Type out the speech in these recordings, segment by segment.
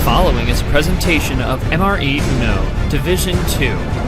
following is a presentation of MRE Uno, Division 2.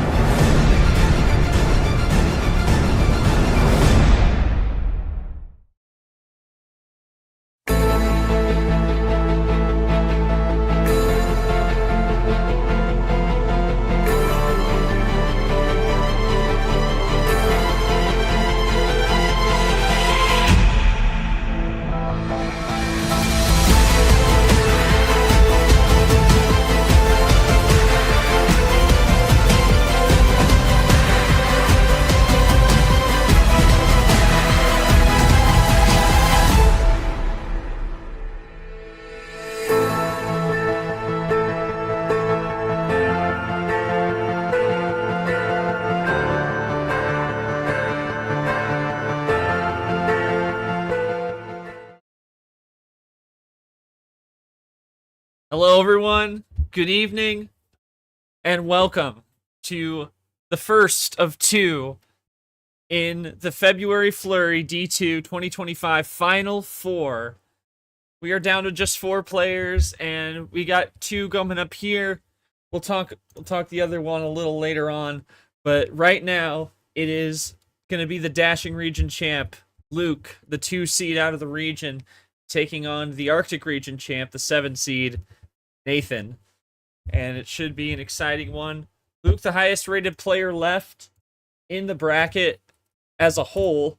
Hello everyone, good evening, and welcome to the first of two in the February Flurry D2 2025 Final Four. We are down to just 4 players, and we got 2 coming up here. We'll talk the other one a little later on, but right now it is going to be the Dashing Region champ, Luke, the 2 seed out of the region, taking on the Arctic Region champ, the 7 seed, Nathan, and it should be an exciting one. Luke, the highest rated player left in the bracket as a whole.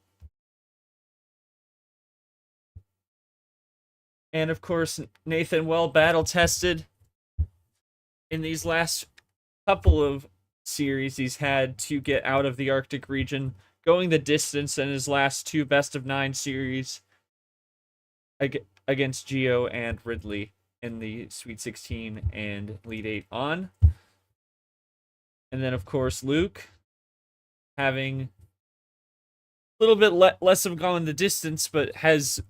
And of course, Nathan, well battle tested in these last couple of series he's had to get out of the Arctic region, going the distance in his last 2 best of 9 series against Gio and Ridley in the Sweet 16 and Elite 8 on. And then, of course, Luke, having a little bit less of gone the distance, but has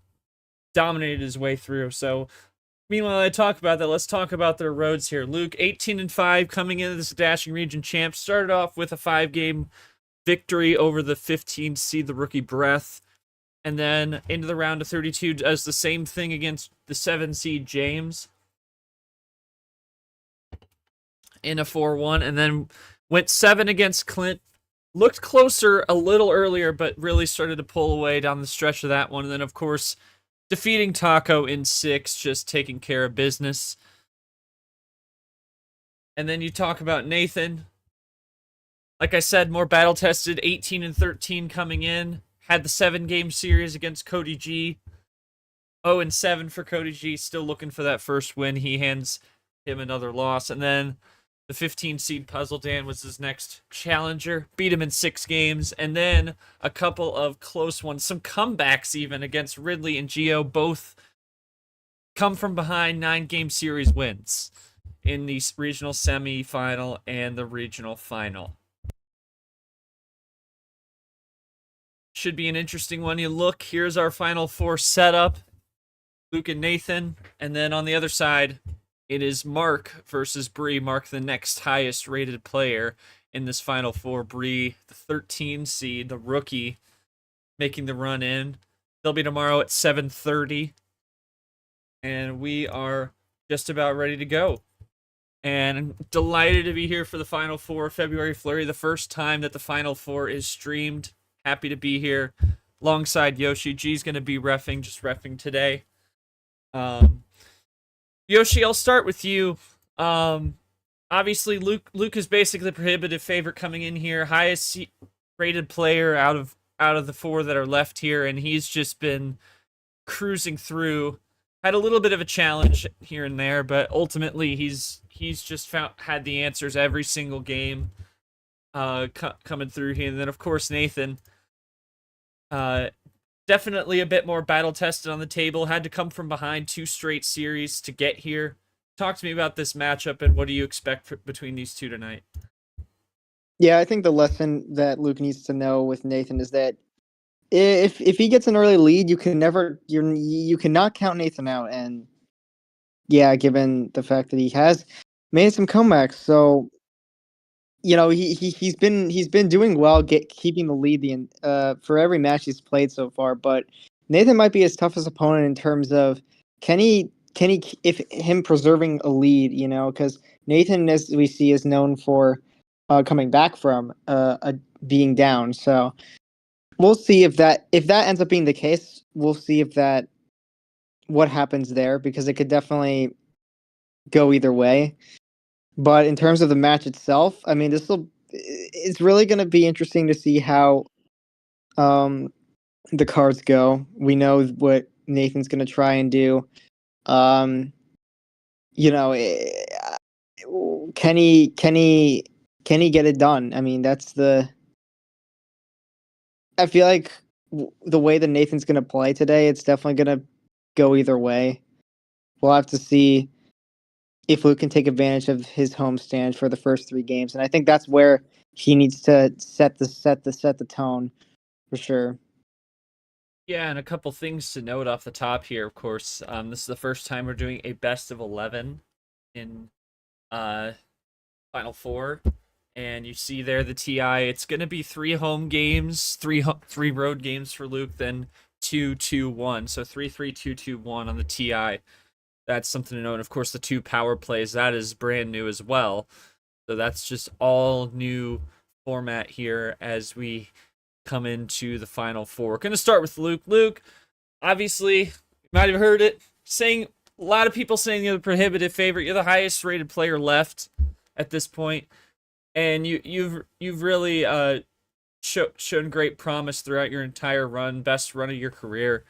dominated his way through. So, meanwhile, I talk about that. Let's talk about their roads here. Luke, 18-5, coming into this Dashing Region champ, started off with a 5-game victory over the 15 seed, the rookie Breath. And then into the round of 32, does the same thing against the 7 seed James in a 4-1, and then went 7 against Clint. Looked closer a little earlier, but really started to pull away down the stretch of that one. And then, of course, defeating Taco in 6, just taking care of business. And then you talk about Nathan. Like I said, more battle-tested, 18-13 coming in. Had the 7-game series against Cody G. 0-7 for Cody G. Still looking for that first win. He hands him another loss. And then the 15-seed Puzzle Dan was his next challenger. Beat him in 6 games. And then a couple of close ones. Some comebacks even against Ridley and Gio. Both come from behind 9-game series wins in the regional semi-final and the regional final. Should be an interesting one. You look, here's our Final Four setup. Luke and Nathan. And then on the other side, it is Mark versus Bree. Mark, the next highest rated player in this Final Four. Bree, the 13 seed, the rookie, making the run in. They'll be tomorrow at 7:30. And we are just about ready to go. And I'm delighted to be here for the Final Four February Flurry. The first time that the Final Four is streamed. Happy to be here alongside Yoshi. G's going to be just refing today. Yoshi, I'll start with you. Obviously, Luke is basically the prohibitive favorite coming in here. Highest rated player out of the 4 that are left here, and he's just been cruising through. Had a little bit of a challenge here and there, but ultimately he's just had the answers every single game coming through here. And then, of course, Nathan. Definitely a bit more battle tested on the table. Had to come from behind 2 straight series to get here. Talk to me about this matchup and what do you expect between these 2 tonight? Yeah, I think the lesson that Luke needs to know with Nathan is that if he gets an early lead, you cannot count Nathan out. And yeah, given the fact that he has made some comebacks, so you know, he's been doing well, keeping the lead for every match he's played so far. But Nathan might be his toughest opponent in terms of can he if him preserving a lead, because Nathan, as we see, is known for coming back from being down. So we'll see if that ends up being the case. We'll see if that what happens there, because it could definitely go either way. But in terms of the match itself, I mean, it's really going to be interesting to see how the cards go. We know what Nathan's going to try and do. Um, you know, can he get it done? I mean, I feel like the way that Nathan's going to play today, it's definitely going to go either way. We'll have to see if Luke can take advantage of his homestand for the first 3 games, and I think that's where he needs to set the tone for sure. Yeah, and a couple things to note off the top here. Of course, this is the first time we're doing a best of 11 in Final Four, and you see there the TI. It's gonna be 3 home games, 3 road games for Luke, then 2-2-1. So 3-3-2-2-1 on the TI. That's something to note. And of course, the 2 power plays, that is brand new as well. So that's just all new format here as we come into the Final Four. We're going to start with Luke. Luke, obviously, you might have heard it, saying a lot of people saying you're the prohibitive favorite. You're the highest rated player left at this point, and you've really shown great promise throughout your entire run, best run of your career.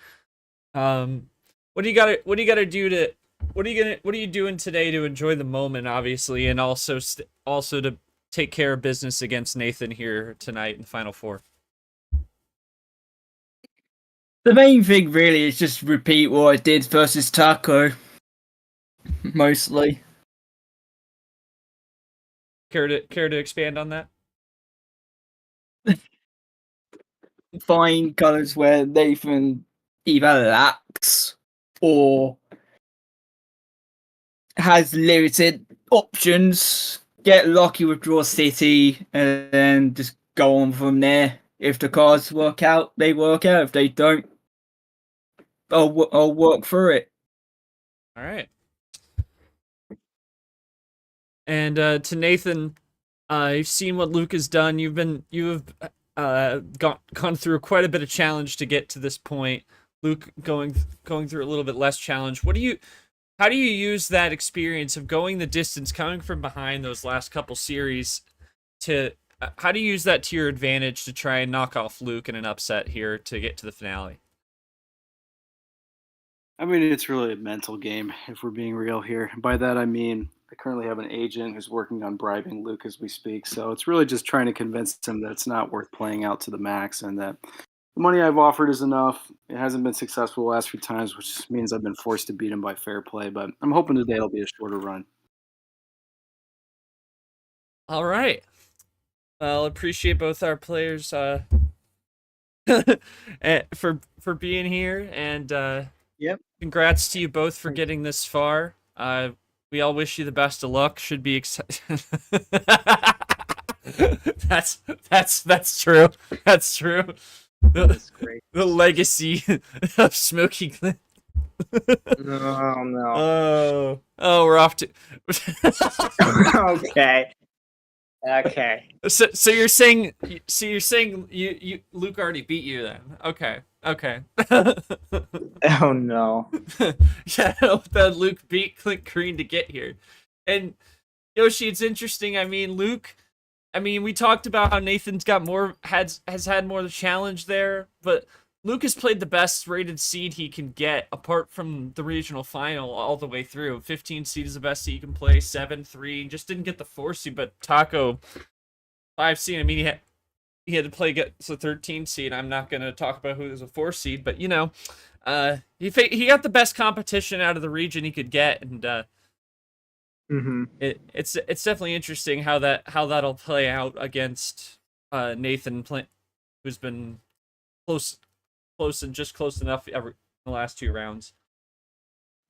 What do you gotta do to what are you doing today to enjoy the moment, obviously, and also to take care of business against Nathan here tonight in the Final Four? The main thing really is just repeat what I did versus Taco, mostly. Care to expand on that? Find colours where Nathan either lacks or has limited options. Get lucky with Draw City and then just go on from there. If the cards work out, they work out. If they don't, I'll work through it. All right. And to Nathan, you've seen what Luke has done. You've gone through quite a bit of challenge to get to this point. Luke going through a little bit less challenge. How do you use that experience of going the distance, coming from behind those last couple series, how do you use that to your advantage to try and knock off Luke in an upset here to get to the finale? I mean, it's really a mental game, if we're being real here. By that, I mean, I currently have an agent who's working on bribing Luke as we speak. So it's really just trying to convince him that it's not worth playing out to the max and that the money I've offered is enough. It hasn't been successful the last few times, which means I've been forced to beat him by fair play. But I'm hoping today it'll be a shorter run. All right. Well, appreciate both our players for being here, and Yep. congrats to you both for getting this far. We all wish you the best of luck. Should be excited. That's true. That's true. That's great. The legacy of Smoky Clint. Oh no. Oh, we're off to. Okay. Okay. So you're saying you Luke already beat you then? Okay. Oh no. Yeah, that Luke beat Clint Green to get here. And Yoshi, it's interesting. I mean, Luke. I mean, we talked about how Nathan's got has had more of the challenge there, but Luke has played the best rated seed he can get, apart from the regional final all the way through. 15 seed is the best seed you can play. 7-3, just didn't get the 4 seed, but Taco 5 seed. I mean, he had to get the 13 seed. I'm not going to talk about who was a 4 seed, but he got the best competition out of the region he could get, and it's definitely interesting how that'll play out against Nathan, who's been close and just close enough in the last 2 rounds.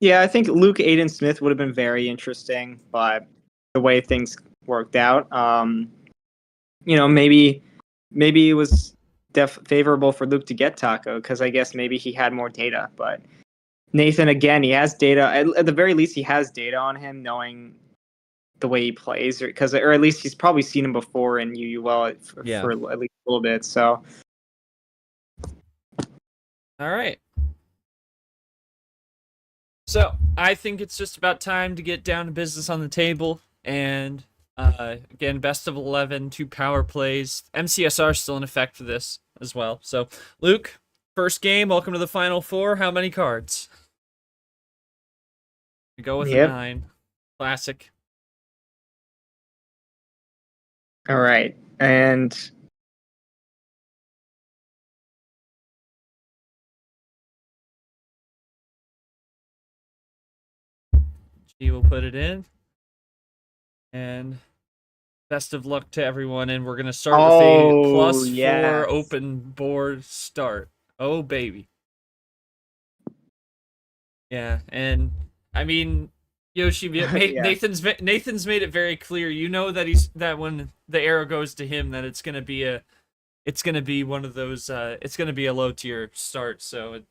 Yeah, I think Luke Aiden Smith would have been very interesting, but the way things worked out, maybe it was favorable for Luke to get Taco, because I guess maybe he had more data, but Nathan, again, he has data. At the very least, he has data on him, knowing the way he plays, or at least he's probably seen him before in UUL for at least a little bit. So, all right. So I think it's just about time to get down to business on the table. And again, best of 11, 2 power plays. MCSR is still in effect for this as well. So, Luke, first game. Welcome to the Final Four. How many cards? We go with a 9. Classic. All right, and G will put it in. And best of luck to everyone. And we're going to start with a +4 open board start. Oh, baby. Yeah, and I mean, Yoshi, Nathan's made it very clear. You know that when the arrow goes to him, that it's gonna be one of those. It's gonna be a low tier start. So it'll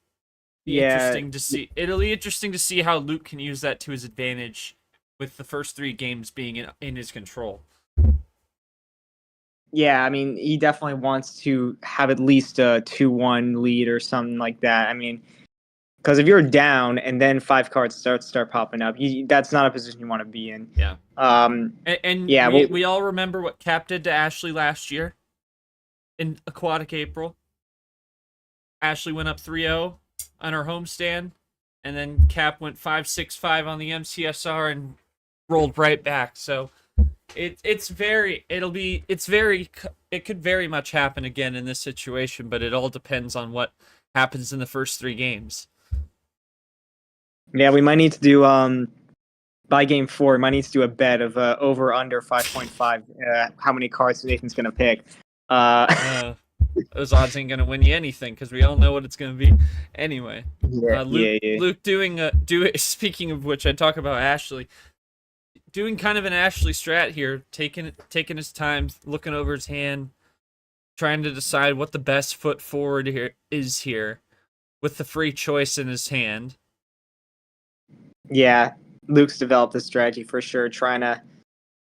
be interesting to see. It'll be interesting to see how Luke can use that to his advantage, with the first 3 games being in his control. Yeah, I mean, he definitely wants to have at least a 2-1 lead or something like that. I mean, because if you're down and then 5 cards start popping up, that's not a position you want to be in. Yeah. We all remember what Cap did to Ashley last year in Aquatic April. Ashley went up 3-0 on her homestand, and then Cap went 5-6-5 on the MCSR and rolled right back. So it could very much happen again in this situation, but it all depends on what happens in the first 3 games. Yeah, we might need to do by game 4. We might need to do a bet of over under 5.5. How many cards Nathan's gonna pick? Those odds ain't gonna win you anything because we all know what it's gonna be. Anyway, Luke speaking of which, I talk about Ashley doing kind of an Ashley strat here, taking his time, looking over his hand, trying to decide what the best foot forward is here, with the free choice in his hand. Yeah, Luke's developed this strategy for sure, trying to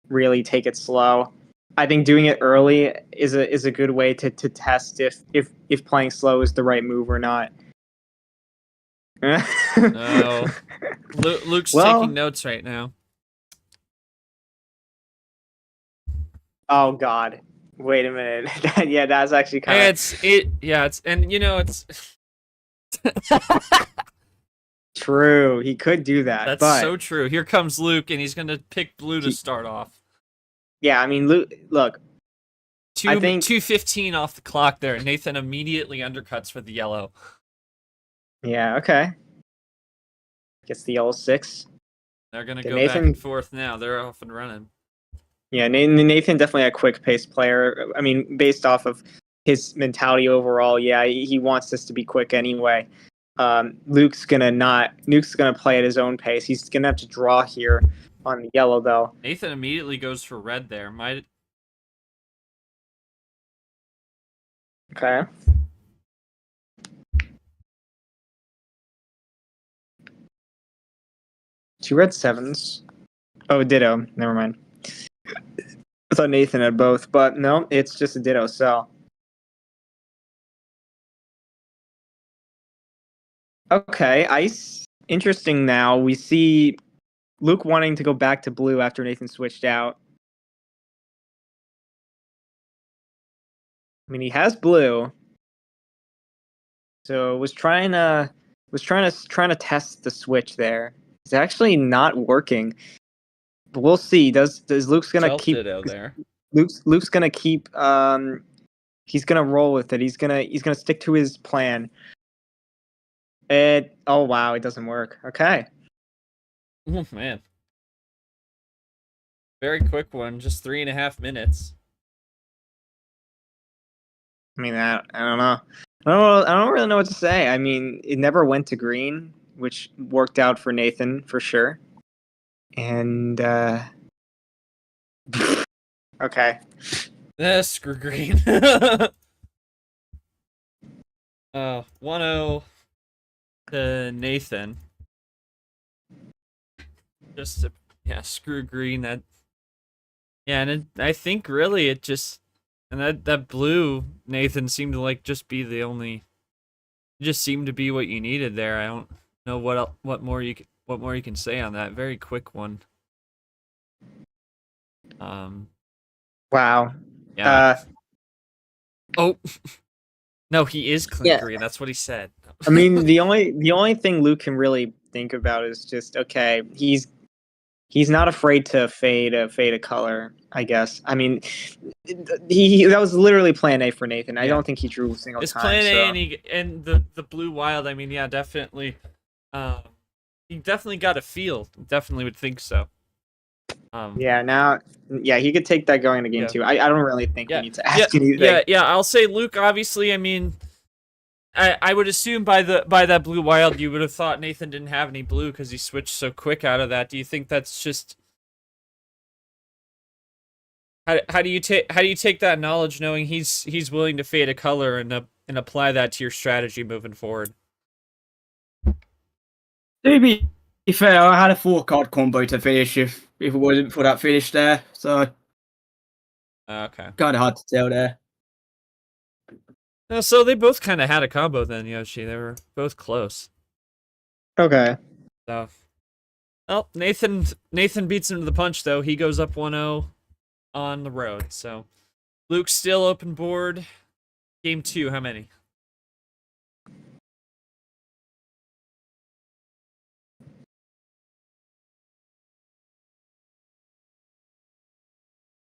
really take it slow. I think doing it early is a good way to test if playing slow is the right move or not. No. Luke's taking notes right now. Oh God! Wait a minute. That's actually kind of. It's True. He could do that. That's so true. Here comes Luke, and he's gonna pick blue to start off. Yeah, I mean, Luke. Look, 2:15 off the clock there. Nathan immediately undercuts for the yellow. Yeah. Okay. Gets the yellow 6. They're gonna go back and forth now. They're off and running. Yeah, Nathan definitely a quick-paced player. I mean, based off of his mentality overall, yeah, he wants this to be quick anyway. Luke's gonna play at his own pace. He's gonna have to draw here on the yellow, though. Nathan immediately goes for red there. Okay. Two red 7s. Oh, ditto. Never mind. I thought Nathan had both, but no, it's just a ditto. So. Okay, ice. Interesting now. We see Luke wanting to go back to blue after Nathan switched out. I mean, he has blue. So was trying to test the switch there. It's actually not working. But we'll see. Does Luke's gonna keep there? Luke's gonna keep he's gonna roll with it. He's gonna stick to his plan. Oh wow, it doesn't work. Okay. Oh man. Very quick one, just 3.5 minutes. I mean, I don't know. I don't really know what to say. I mean, it never went to green, which worked out for Nathan for sure. And okay. Screw green. 1-0. to Nathan. Just to, screw green. That I think really it just that blue Nathan seemed to like just be the only. Just seemed to be what you needed there. I don't know what more you can say on that. Very quick one. Wow. Yeah. Oh. No, he is clean Yeah. green. That's what he said. I mean, the only thing Luke can really think about is just okay. He's not afraid to fade a color. I guess. I mean, that was literally Plan A for Nathan. I don't think he drew a single It's time. Plan so. A, and the blue wild. I mean, yeah, definitely. He definitely got a feel. Definitely would think so. He could take that going to game 2. I don't really think we need to ask anything. Yeah. I'll say Luke. Obviously, I mean, I would assume by that blue wild, you would have thought Nathan didn't have any blue because he switched so quick out of that. Do you think that's just how do you take that knowledge, knowing he's willing to fade a color and apply that to your strategy moving forward? To be fair, I had a 4-card combo to finish if it wasn't for that finish there, so Okay. kind of hard to tell there. So they both kind of had a combo then, Yoshi. They were both close. Okay. So, well, Nathan beats him to the punch though. He goes up 1-0 on the road. So, Luke's still open board. Game 2, how many?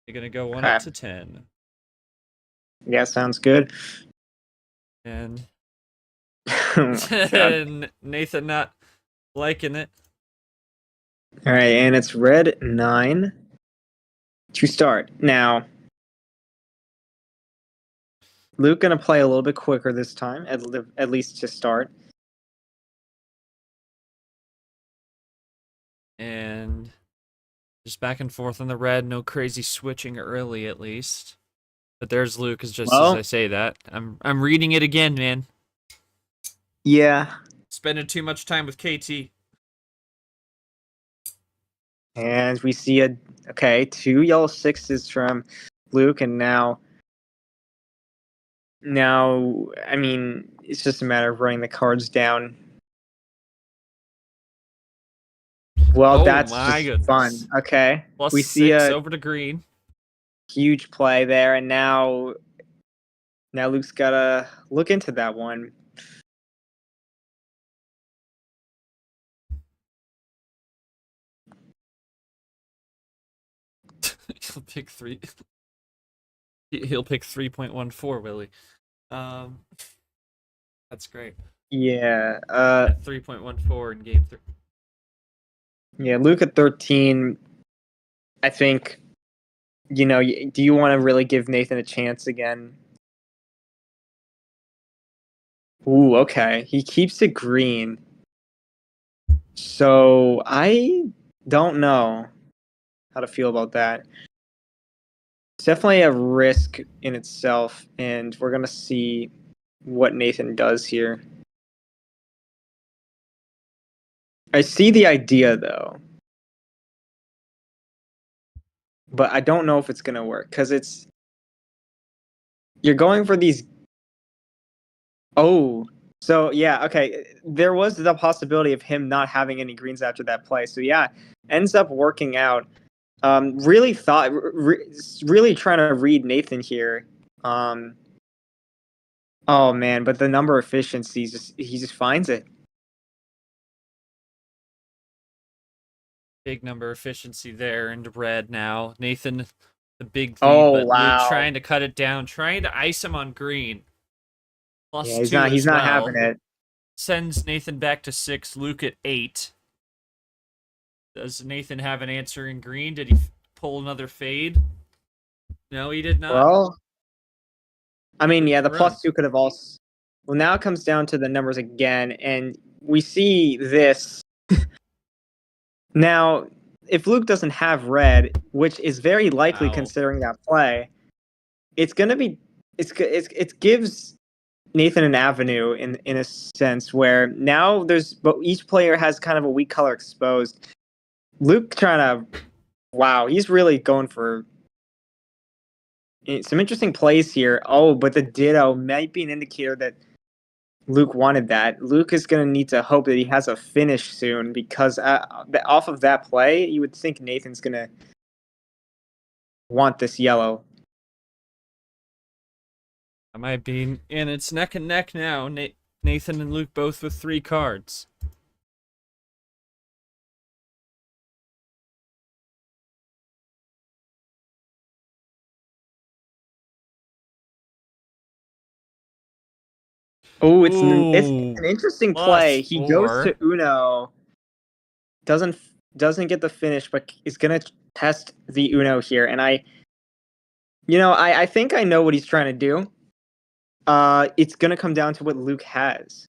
You're gonna go 1 up to 10. Yeah, sounds good. And Oh, Nathan not liking it. all right, and it's red 9 to start. Now, Luke gonna play a little bit quicker this time, at least to start. And just back and forth on the red, no crazy switching early at least. But there's Luke, as I say that. I'm reading it again, man. Yeah. Spending too much time with KT. And we see 2 yellow 6s from Luke, and now, I mean, it's just a matter of running the cards down. Well, that's just fun. Okay. Plus we 6 see over to green. Huge play there, and now Luke's gotta look into that one. He'll pick 3. He'll pick 3.14, Willie. That's great. Yeah. 3.14 in game 3. Yeah, Luke at 13. I think, do you want to really give Nathan a chance again? Ooh, okay. He keeps it green. So I don't know how to feel about that. It's definitely a risk in itself, and we're going to see what Nathan does here. I see the idea, though. But I don't know if it's going to work, because you're going for these. Oh, so yeah, okay. There was the possibility of him not having any greens after that play. So yeah, ends up working out. Really trying to read Nathan here. Oh man, but the number efficiencies, he just finds it. Big number efficiency there into red now. Nathan, the big lead, but wow. Luke trying to cut it down, trying to ice him on green. Plus yeah, he's not having it. Sends Nathan back to 6, Luke at 8. Does Nathan have an answer in green? Did he pull another fade? No, he did not. Well, I mean, yeah, the +2 could have also. Well, now it comes down to the numbers again, and we see this. Now, if Luke doesn't have red, which is very likely considering that play, it's gonna be. It gives Nathan an avenue in a sense where now but each player has kind of a weak color exposed. Luke trying to, wow, he's really going for some interesting plays here. Oh, but the ditto might be an indicator that Luke wanted that. Luke is going to need to hope that he has a finish soon because off of that play, you would think Nathan's going to want this yellow. I might be, and it's neck and neck now. Nathan and Luke both with 3 cards. Oh, it's an interesting play. He goes to +4. Uno, doesn't get the finish, but is gonna test the Uno here. And I think I know what he's trying to do. It's gonna come down to what Luke has.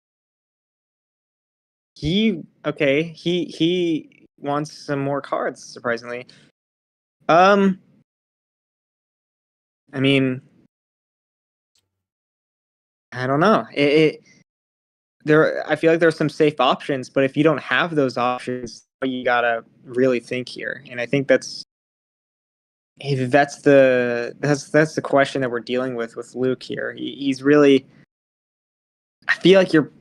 He wants some more cards, surprisingly. I mean, I don't know. I feel like there's some safe options, but if you don't have those options, you gotta really think here. And I think that's the question that we're dealing with Luke here. He's really. I feel like you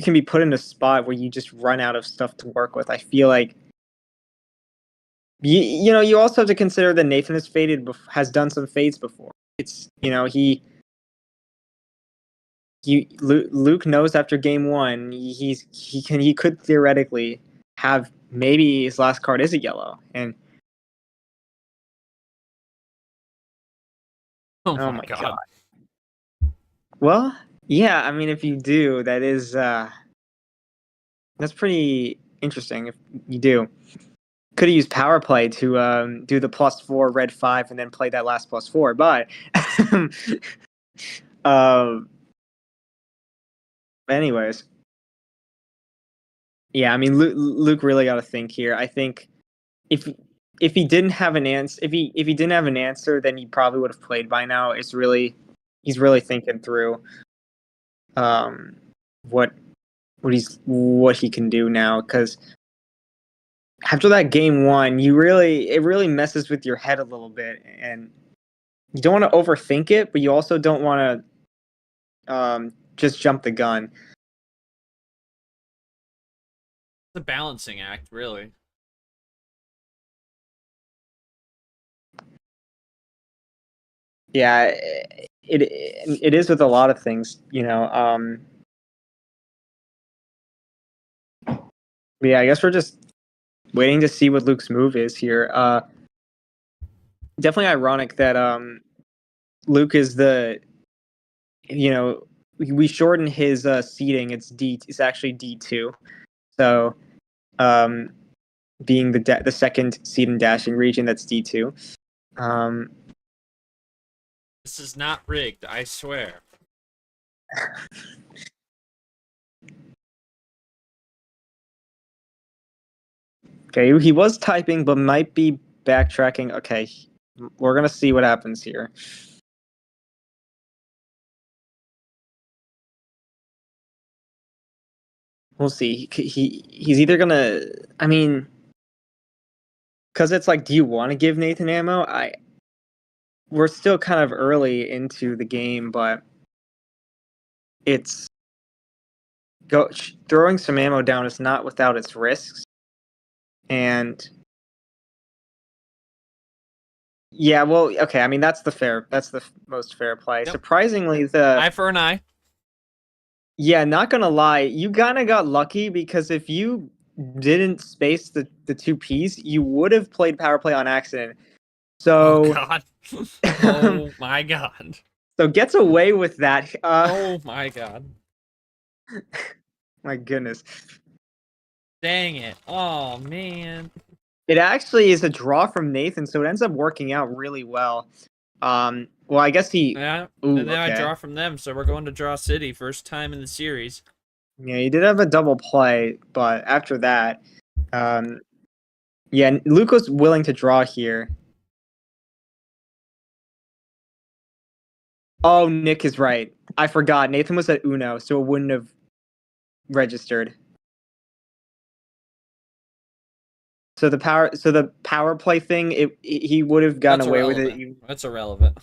can be put in a spot where you just run out of stuff to work with. I feel like you also have to consider that Nathan has done some fades before. It's Luke knows after game 1 he could theoretically have maybe his last card is a yellow and oh my god. Well, yeah, I mean if you do, that is that's pretty interesting if you do. Could have used power play to do the +4 red 5 and then play that last +4, but anyways, yeah, I mean Luke really got to think here. I think if he didn't have an answer, if he didn't have an answer, then he probably would have played by now. He's really thinking through what he can do now, because after that game 1, it really messes with your head a little bit, and you don't want to overthink it, but you also don't want to just jump the gun. It's a balancing act, really. Yeah, it is with a lot of things, yeah, I guess we're just waiting to see what Luke's move is here. Definitely ironic that Luke is we shorten his seeding. It's actually D2. So being the second seed in dashing region, that's D2. This is not rigged, I swear. Okay, he was typing, but might be backtracking. Okay, we're gonna see what happens here. We'll see. He's either gonna. I mean, because it's like, do you want to give Nathan ammo? We're still kind of early into the game, but it's throwing some ammo down is not without its risks. And yeah, well, okay. I mean, that's the most fair play. Yep. Surprisingly, Eye for an eye. Yeah, not gonna lie, you kind of got lucky because if you didn't space the 2 Ps, you would have played power play on accident. So, oh god. Oh my god. So gets away with that. Oh my god. My goodness. Dang it. Oh man. It actually is a draw from Nathan, so it ends up working out really well. Well, I guess he. Yeah. Ooh, and then okay. I draw from them, so we're going to Draw City, first time in the series. Yeah, he did have a double play, but after that, yeah, Luke was willing to draw here. Oh, Nick is right. I forgot. Nathan was at Uno, so it wouldn't have registered. So the power play thing, he would have gotten That's away with irrelevant. it. That's irrelevant.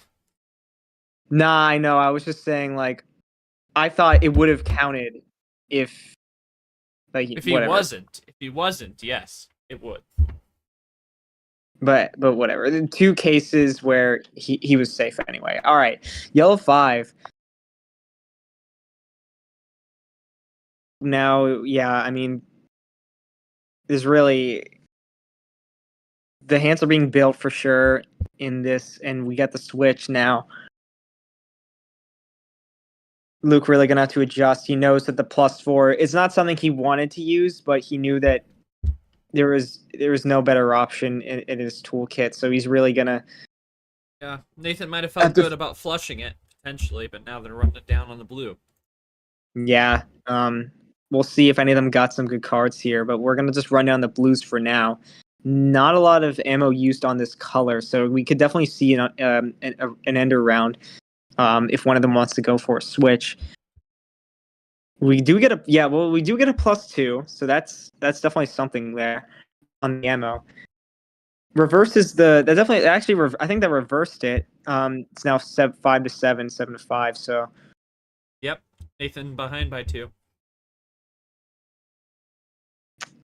Nah, I know. I was just saying, like, I thought it would have counted if, like, If whatever. he wasn't, yes, it would. But whatever. The 2 cases where he was safe anyway. All right, yellow 5. Now, yeah, I mean, there's really the hands are being built for sure in this, and we got the switch now. Luke really gonna have to adjust. He knows that the +4 is not something he wanted to use, but he knew that there was no better option in his toolkit. So he's really gonna. Yeah, Nathan might have felt good about flushing it potentially, but now they're running it down on the blue. Yeah. We'll see if any of them got some good cards here, but we're gonna just run down the blues for now. Not a lot of ammo used on this color, so we could definitely see an ender round if one of them wants to go for a switch. We do get a +2, so that's definitely something there on the ammo. Reverses that definitely actually I think that reversed it. It's now 5-7, 7-5. So Yep, Nathan behind by 2.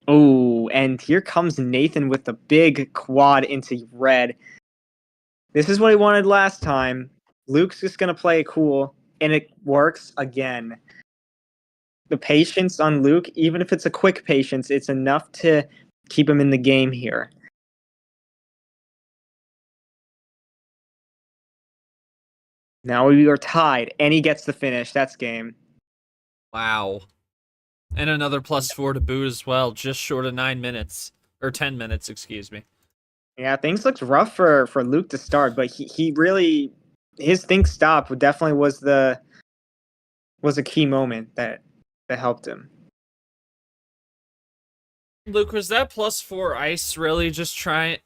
oh, and here comes Nathan with the big quad into red. This is what he wanted last time. Luke's just gonna play it cool, and it works again. The patience on Luke, even if it's a quick patience, it's enough to keep him in the game here. Now we are tied, and he gets the finish. That's game. Wow. And another +4 to boot as well, just short of 9 minutes. Or 10 minutes, excuse me. Yeah, things looked rough for Luke to start, but he really his think stop definitely was a key moment that helped him. Luke, was that +4 ice really just trying?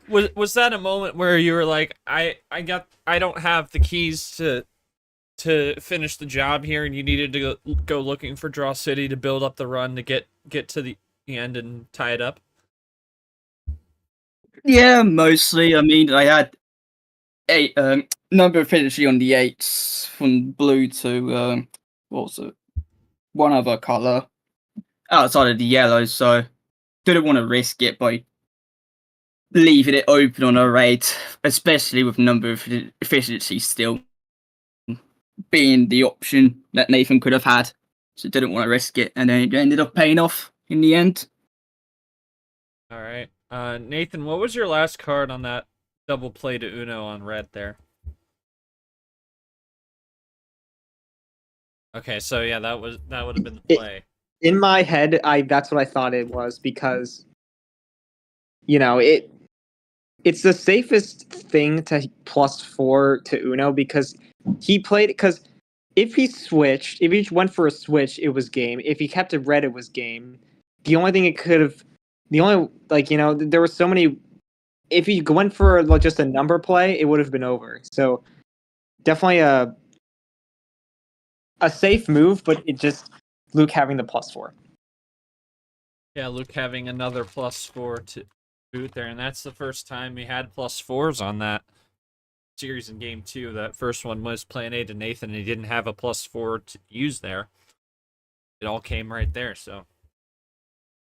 Was that a moment where you were like, I don't have the keys to finish the job here, and you needed to go looking for Draw City to build up the run to get to the end and tie it up? Yeah, mostly. I mean, I had 8 number efficiency on the 8s from blue to what was it? One other color outside of the yellow, so didn't want to risk it by leaving it open on a raid, especially with number of efficiency still being the option that Nathan could have had. So didn't want to risk it, and then it ended up paying off in the end. All right. Nathan, what was your last card on that double play to Uno on red there? Okay, so yeah, that would have been the play. In my head, that's what I thought it was, because it's the safest thing to +4 to Uno, because if he went for a switch, it was game. If he kept it red, it was game. The only thing there were so many. If he went for just a number play, it would have been over. So definitely a safe move, but it just Luke having the +4. Yeah, Luke having another +4 to boot there, and that's the first time we had +4s on that series in game 2. That first one was plan A to Nathan, and he didn't have a +4 to use there. It all came right there, so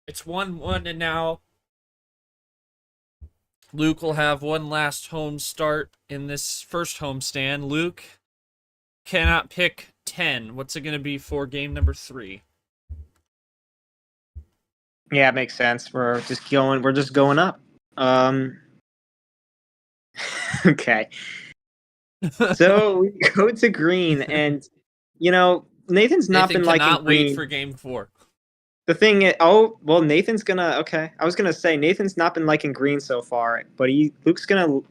it's 1-1, and now Luke will have one last home start in this first homestand. Luke cannot pick 10. What's it going to be for game number 3? Yeah, it makes sense. We're just going up. Okay. So we go to green, and Nathan's not Nathan been liking cannot green. wait for game 4. The thing is, Nathan's gonna. Okay, I was gonna say Nathan's not been liking green so far, but Luke's gonna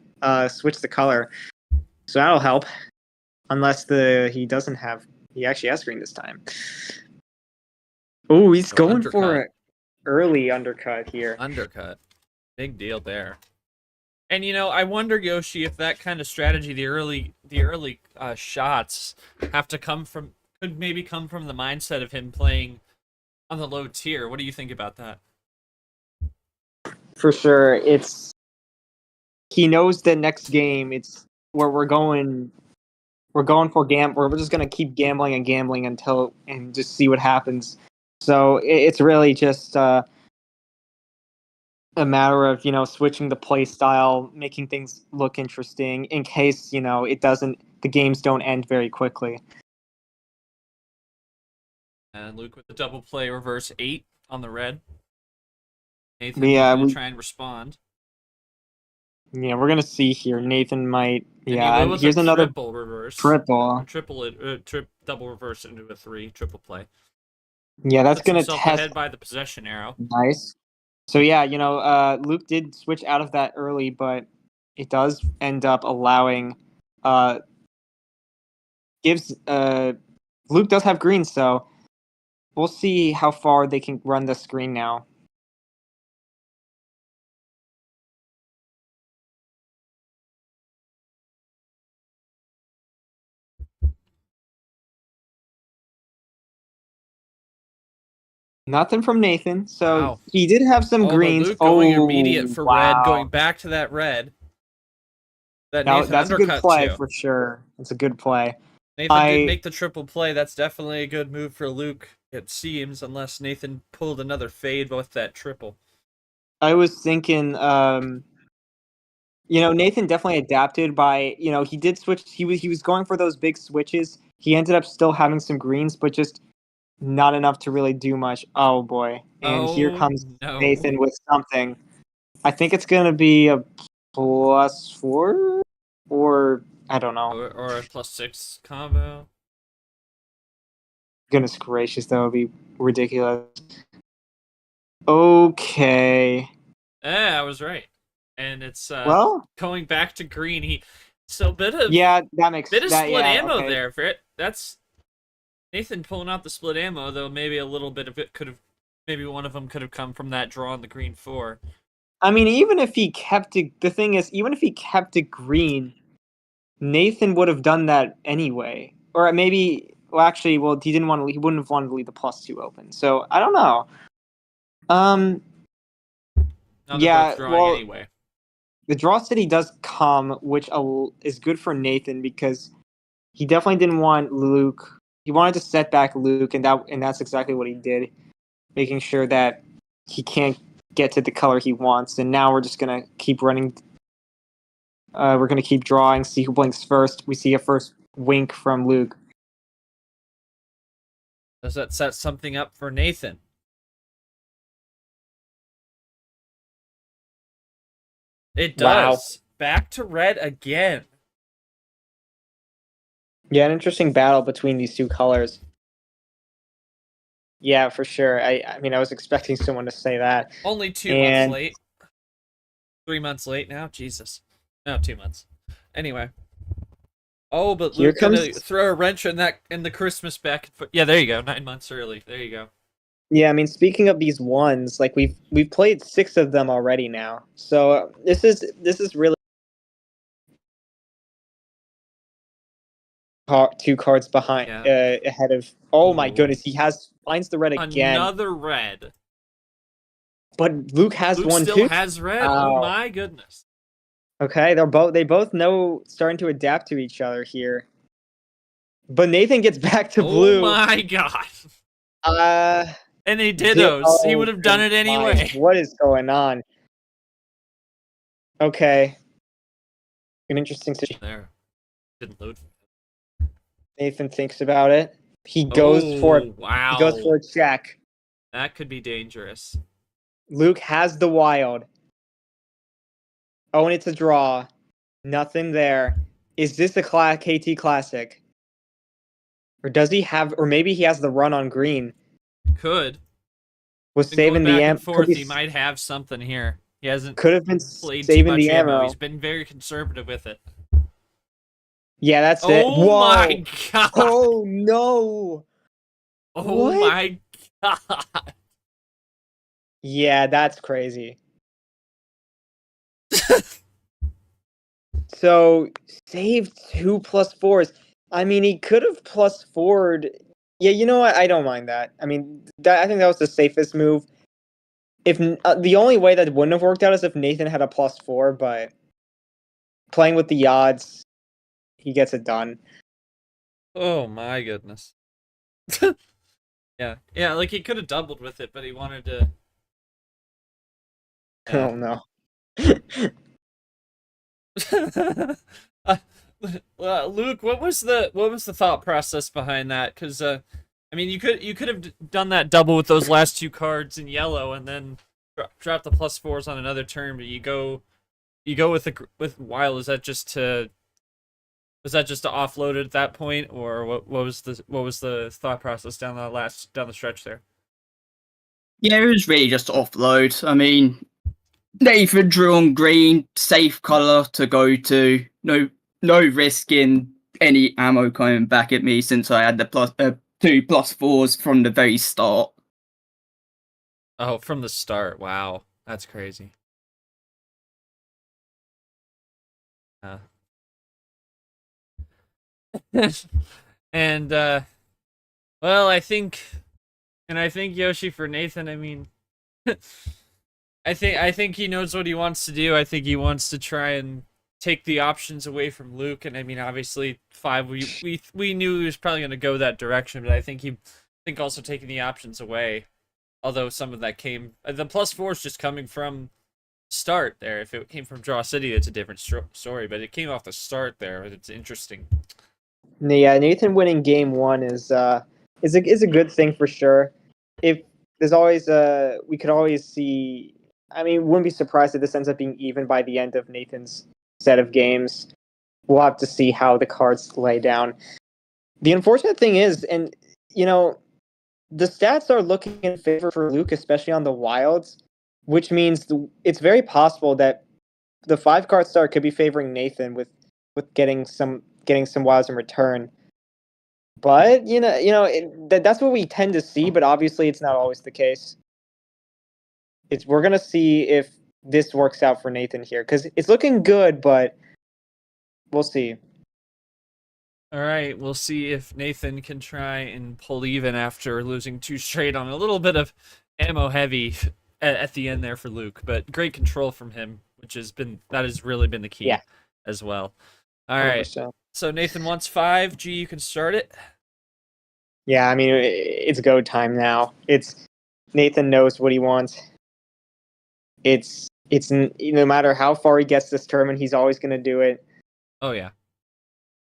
switch the color, so that'll help. Unless he actually has green this time. Oh, he's going undercut. for an early undercut here. Undercut. Big deal there. And I wonder, Yoshi, if that kind of strategy, the early shots, could maybe come from the mindset of him playing on the low tier. What do you think about that? For sure. He knows the next game. It's where we're going. We're going for we're just gonna keep gambling and gambling and just see what happens. So it's really just a matter of switching the play style, making things look interesting in case the games don't end very quickly. And Luke with the double play reverse 8 on the red. Nathan Yeah, going to try and respond. Yeah, we're gonna see here. Nathan might. And Yeah, he and with here's a another triple reverse. triple. Or double reverse into a 3, triple play. Yeah, that's Puts gonna himself test. ahead by the possession arrow. Nice. So yeah, Luke did switch out of that early, but it does end up allowing. Gives Luke does have green, so we'll see how far they can run the screen now. Nothing from Nathan, so Wow. he did have some But greens. Luke going immediate for red, wow. going back to that red. That Now, Nathan that's a good undercut play to. for sure. It's a good play. Nathan did make the triple play. That's definitely a good move for Luke, it seems, unless Nathan pulled another fade with that triple. I was thinking, Nathan definitely adapted by, he did switch. He was going for those big switches. He ended up still having some greens, but just not enough to really do much. Oh boy! And here comes no. Nathan with something. I think it's gonna be a +4, or I don't know. Or a +6 combo. Goodness gracious, that would be ridiculous. Okay. I was right. And it's Well, going back to green. So bit of that makes split ammo okay. there. That's Nathan pulling out the split ammo, though maybe a little bit of it maybe one of them could have come from that draw on the green 4. I mean, even if he kept it, the thing is, even if he kept it green, Nathan would have done that anyway. Or maybe, he wouldn't have wanted to leave the +2 open. So I don't know. Now they're Yeah, both drawing anyway. The draw city does come, which is good for Nathan because he definitely didn't want Luke. He wanted to set back Luke, and that's exactly what he did, making sure that he can't get to the color he wants. And now we're just gonna keep running. We're gonna keep drawing, see who blinks first. We see a first wink from Luke. Does that set something up for Nathan? It does. Wow. Back to red again. Yeah, an interesting battle between these two colors. Yeah, for sure. I mean, I was expecting someone to say that. Only 2 months late. 3 months late now? Jesus. No, 2 months. Anyway. Oh, but Luke's gonna throw a wrench in the Christmas back. Yeah, there you go. 9 months early. There you go. Yeah, I mean, speaking of these ones, like we've played 6 of them already now. So this is really 2 cards behind, ahead of. Oh my goodness, he finds the red again. Another red. But Luke has one still too. Has red. Oh my goodness. Okay, they both know, starting to adapt to each other here. But Nathan gets back to blue. Oh my god. And he dittos. He would have done it anyway. What is going on? Okay. An interesting situation. There. Didn't load. Nathan thinks about it. He goes for it. Wow. He goes for a check. That could be dangerous. Luke has the wild. Oh, and it's a draw. Nothing there. Is this a KT Classic? Or does he have, or maybe he has the run on green? Could. Was saving the ammo. He might have something here. He hasn't. Could have been played saving too much the ammo. He's been very conservative with it. Yeah, that's it. Oh my god! Oh no! Oh what? My god! Yeah, that's crazy. So save 2 +4s. I mean, he could have +4'd. Yeah, you know what? I don't mind that. I mean, I think that was the safest move. If the only way that wouldn't have worked out is if Nathan had a +4, but playing with the odds, he gets it done. Oh my goodness. Yeah, like he could have doubled with it, but he wanted to. Yeah. Oh no. Luke, what was the thought process behind that? Because I mean, you could have done that double with those last 2 cards in yellow, and then drop the +4s on another turn. But you go with Wild. Was that just to offload it at that point, or what was the thought process down the stretch there? Yeah, it was really just offload. I mean, Nathan drew on green, safe color to go to. No risk in any ammo coming back at me since I had the 2 +4s from the very start. Oh, from the start. Wow, that's crazy. And well, I think Yoshi for Nathan. I mean, I think he knows what he wants to do. I think he wants to try and take the options away from Luke. And I mean, obviously, 5 we knew he was probably going to go that direction, but I think also taking the options away. Although some of that came, the +4 is just coming from start there. If it came from Draw City, it's a different story. But it came off the start there. It's interesting. Yeah, Nathan winning game 1 is a good thing for sure. If there's always we could always see. I mean, wouldn't be surprised if this ends up being even by the end of Nathan's set of games. We'll have to see how the cards lay down. The unfortunate thing is, and you know, the stats are looking in favor for Luke, especially on the wilds, which means it's very possible that the 5-card start could be favoring Nathan with getting some wilds in return. But that's what we tend to see. But obviously, it's not always the case. We're gonna see if this works out for Nathan here because it's looking good, but we'll see. All right, we'll see if Nathan can try and pull even after losing 2 straight on a little bit of ammo heavy at the end there for Luke. But great control from him, that has really been the key as well. All right, 100%. So Nathan wants 5. G, you can start it. Yeah, I mean it's go time now. Nathan knows what he wants. It's no matter how far he gets this tournament, he's always going to do it. Oh yeah.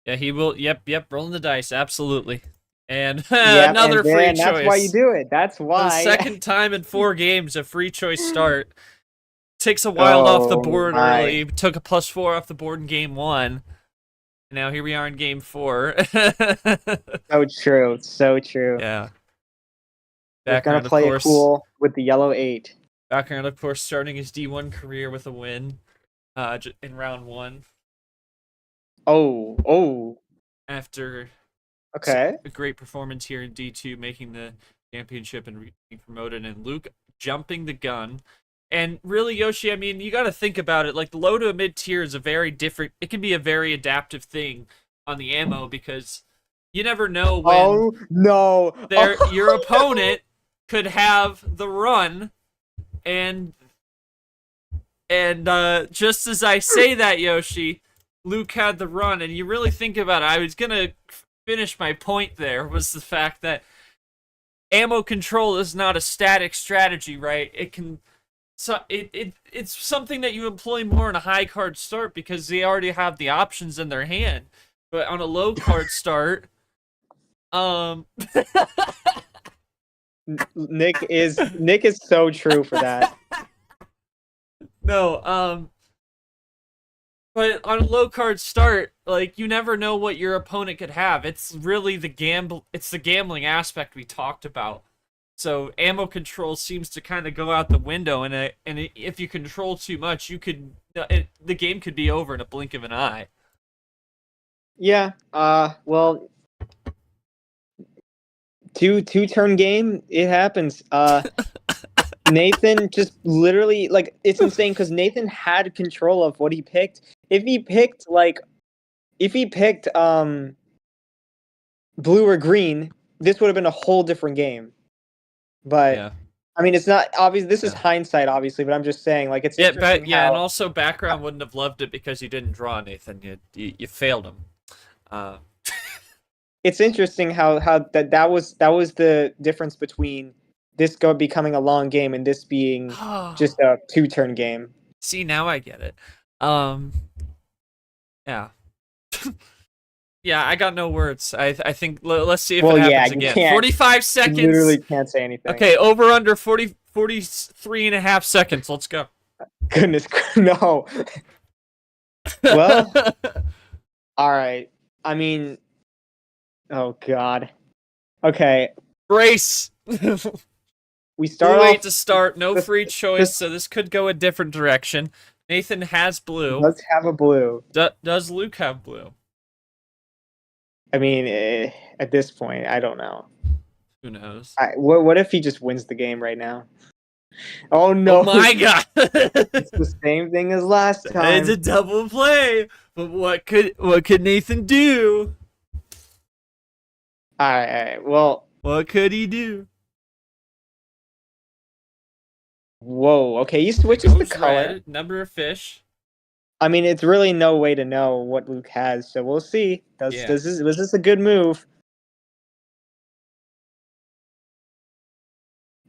Yeah, he will. Yep. Rolling the dice, absolutely. And Yep, another free choice. That's why you do it. That's why. The second time in 4 games, a free choice start. Takes a wild off the board early. Took a +4 off the board in game 1. Now here we are in game 4. So true. So true. Yeah. We're going to play it cool with the yellow 8. Background, of course, starting his D1 career with a win in round 1. Oh. After a great performance here in D2, making the championship and being promoted, and Luke jumping the gun. And really, Yoshi, I mean, you got to think about it. Like, the low to a mid tier is it can be a very adaptive thing on the ammo because you never know when your opponent could have the run. And just as I say that, Yoshi, Luke had the run, and you really think about it, I was going to finish my point there, was the fact that ammo control is not a static strategy, right? It's something that you employ more in a high card start because they already have the options in their hand. But on a low card start, Nick is so true for that. No, but on a low card start, like, you never know what your opponent could have. It's really the gambling aspect we talked about. So ammo control seems to kind of go out the window, and if you control too much, the game could be over in a blink of an eye. Yeah. Well, two turn game. It happens. Nathan just literally, like, it's insane because Nathan had control of what he picked, if he picked blue or green, this would have been a whole different game. But Yeah. I mean, it's not obvious. This is Yeah. hindsight, obviously, but I'm just saying, like, it's Yeah, interesting but yeah, how and also background wouldn't have loved it because you didn't draw, Nathan. You failed him. it's interesting how that was the difference between this becoming a long game and this being just a 2-turn game. See, now I get it. Yeah. Yeah, I got no words. I think let's see if it happens you again. can't. 45 seconds. You literally can't say anything. Okay, over under 43 and a half seconds. Let's go. Goodness, no. Well, all right. I mean, oh god. Okay, Brace. we start Blue 8 off. to start. No free choice, so this could go a different direction. Nathan has blue. Let's have a blue. Does Luke have blue? I mean, at this point, I don't know. Who knows? What if he just wins the game right now? Oh no! Oh my god! It's the same thing as last time. It's a double play. But what could Nathan do? All right. Well, What could he do? whoa. Okay, he switches the Goes color. red, number of fish. I mean, it's really no way to know what Luke has, so we'll see. Was this a good move?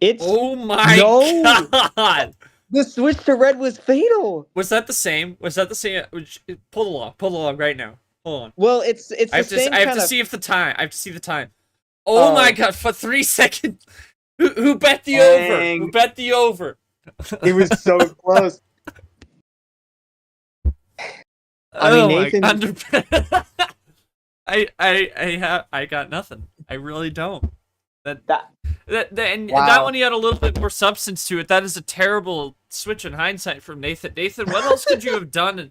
It's Oh my god! the switch to red was fatal. Was that the same? Was that the same? Pull the log. Pull the log right now. Hold on. Well, it's I have the same to kind of. see if the time. I have to see the time. Oh my god! For 3 seconds. Who bet the over? Dang. Who bet the over? It was so close. I mean, Nathan. I got nothing. I really don't. And Wow. that one, he had a little bit more substance to it. That is a terrible switch in hindsight from Nathan. Nathan, what else could you have done?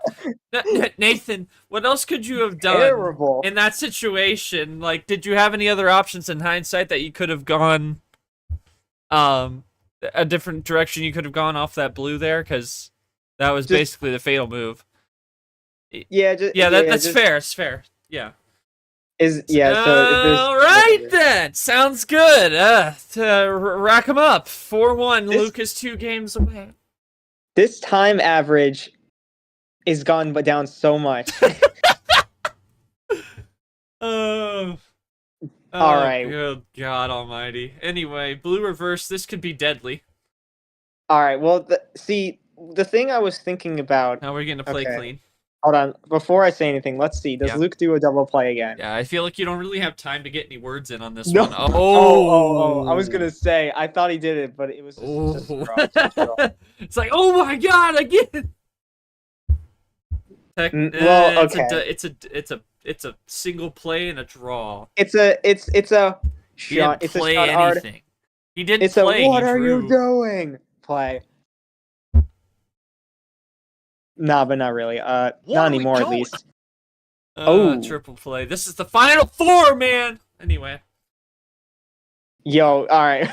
Nathan, what else could you have done Terrible. in that situation? Like, did you have any other options in hindsight that you could have gone, a different direction? You could have gone off that blue there, because that was basically the fatal move. That's fair. It's fair. Yeah. So if there's All right then, sounds good. Rack them up. 4-1. Luke is 2 games away. this time average is gone down so much. Oh, All right. Good God Almighty. Anyway, blue reverse. This could be deadly. All right. Well, the thing I was thinking about. Now we're getting to play Okay. clean. Hold on. Before I say anything, let's see. Does Yeah. Luke do a double play again? Yeah, I feel like you don't really have time to get any words in on this No. one. Oh! I was gonna say I thought he did it, but it was just Oh. a draw. It's like, oh my god, again. Well, okay. It's a single play and a draw. It's a He shot. didn't It's a play shot hard. anything. He didn't It's play. a what he are drew. you doing? Play. Nah, but not really. Not anymore, at least. Triple play. This is the final 4, man. Anyway. Yo, all right.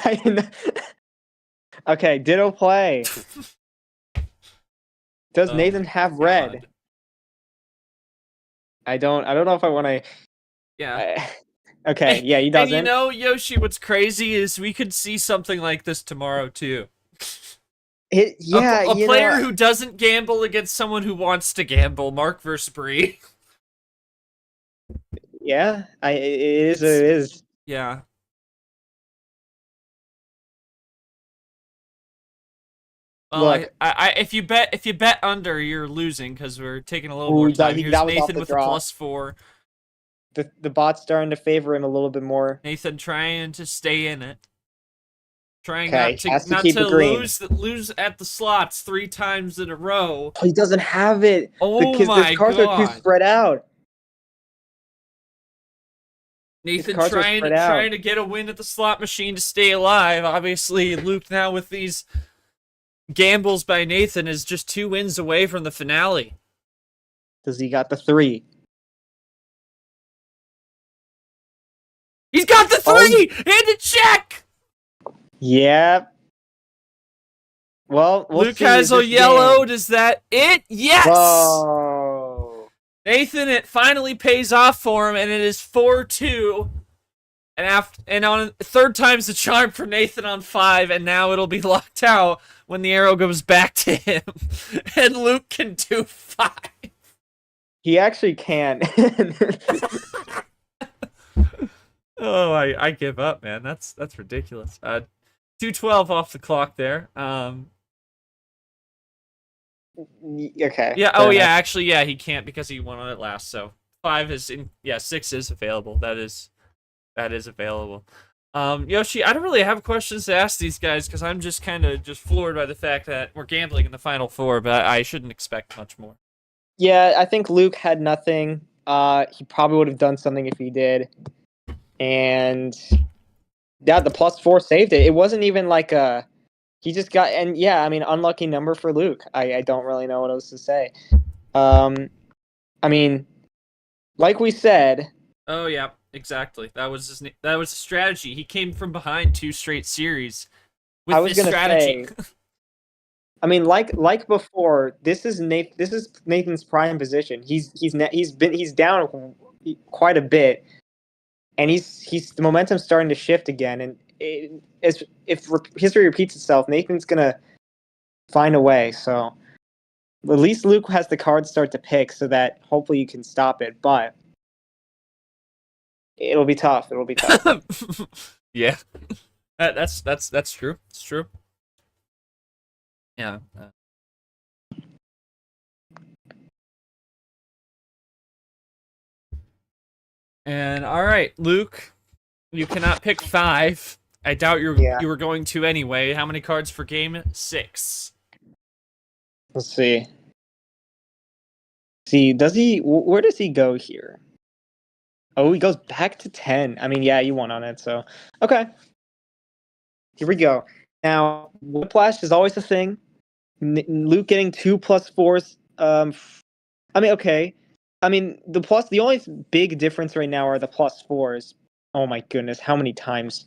Okay, ditto play. Does Oh Nathan have red? God. I don't know if I want to. Yeah. Okay, yeah, he doesn't. And you know, Yoshi, what's crazy is we could see something like this tomorrow too. A player who doesn't gamble against someone who wants to gamble. Mark versus Bree. Yeah, it is. Yeah. Well, Look. if you bet under, you're losing because we're taking a little Ooh, more that- time. Here's that was off Nathan the with draw. a +4. The bot's starting to favor him a little bit more. Nathan trying to stay in it. Trying Okay, has to keep it green. lose at the slots 3 times in a row. Oh, he doesn't have it. Oh His my cards are too god. spread out. Nathan cards are trying spread out. to get a win at the slot machine to stay alive. Obviously, Luke now with these gambles by Nathan is just 2 wins away from the finale. Does he got the 3? He's got the 3 and a check. Yep. Well, we'll Luke see. has Is a this yellow. game- Is that it? Yes. Whoa. Nathan, it finally pays off for him, and it is 4-2. And on third time's the charm for Nathan on 5, and now it'll be locked out when the arrow goes back to him, and Luke can do 5. He actually can. Oh, I give up, man. That's ridiculous. 2:12 off the clock there. Okay. Yeah. fair Oh, yeah. enough. Actually, yeah. He can't because he won on it last. So 5 is in. Yeah, 6 is available. That is available. Yoshi, I don't really have questions to ask these guys because I'm just kind of floored by the fact that we're gambling in the final 4, but I shouldn't expect much more. Yeah, I think Luke had nothing. He probably would have done something if he did. And yeah, the +4 saved it. It wasn't even like he just got, and yeah, I mean, unlucky number for Luke. I don't really know what else to say. I mean, like we said. Oh yeah, exactly. That was the strategy. He came from behind 2 straight series with I was this gonna strategy. say. I mean, like before, this is Nathan's prime position. He's down quite a bit, and the momentum's starting to shift again. And if history repeats itself, Nathan's gonna find a way. So at least Luke has the cards start to pick, so that hopefully you can stop it. But it'll be tough. It'll be tough. Yeah, that's true. It's true. Yeah. And all right, Luke, you cannot pick 5. I doubt you were going to anyway. How many cards for game 6? Let's see. Does he? Where does he go here? Oh, he goes back to 10. I mean, yeah, you won on it, so okay. Here we go. Now, Whiplash is always a thing. Luke getting 2 +4s. I mean, okay. I mean, the only big difference right now are the +4s. Oh my goodness, how many times?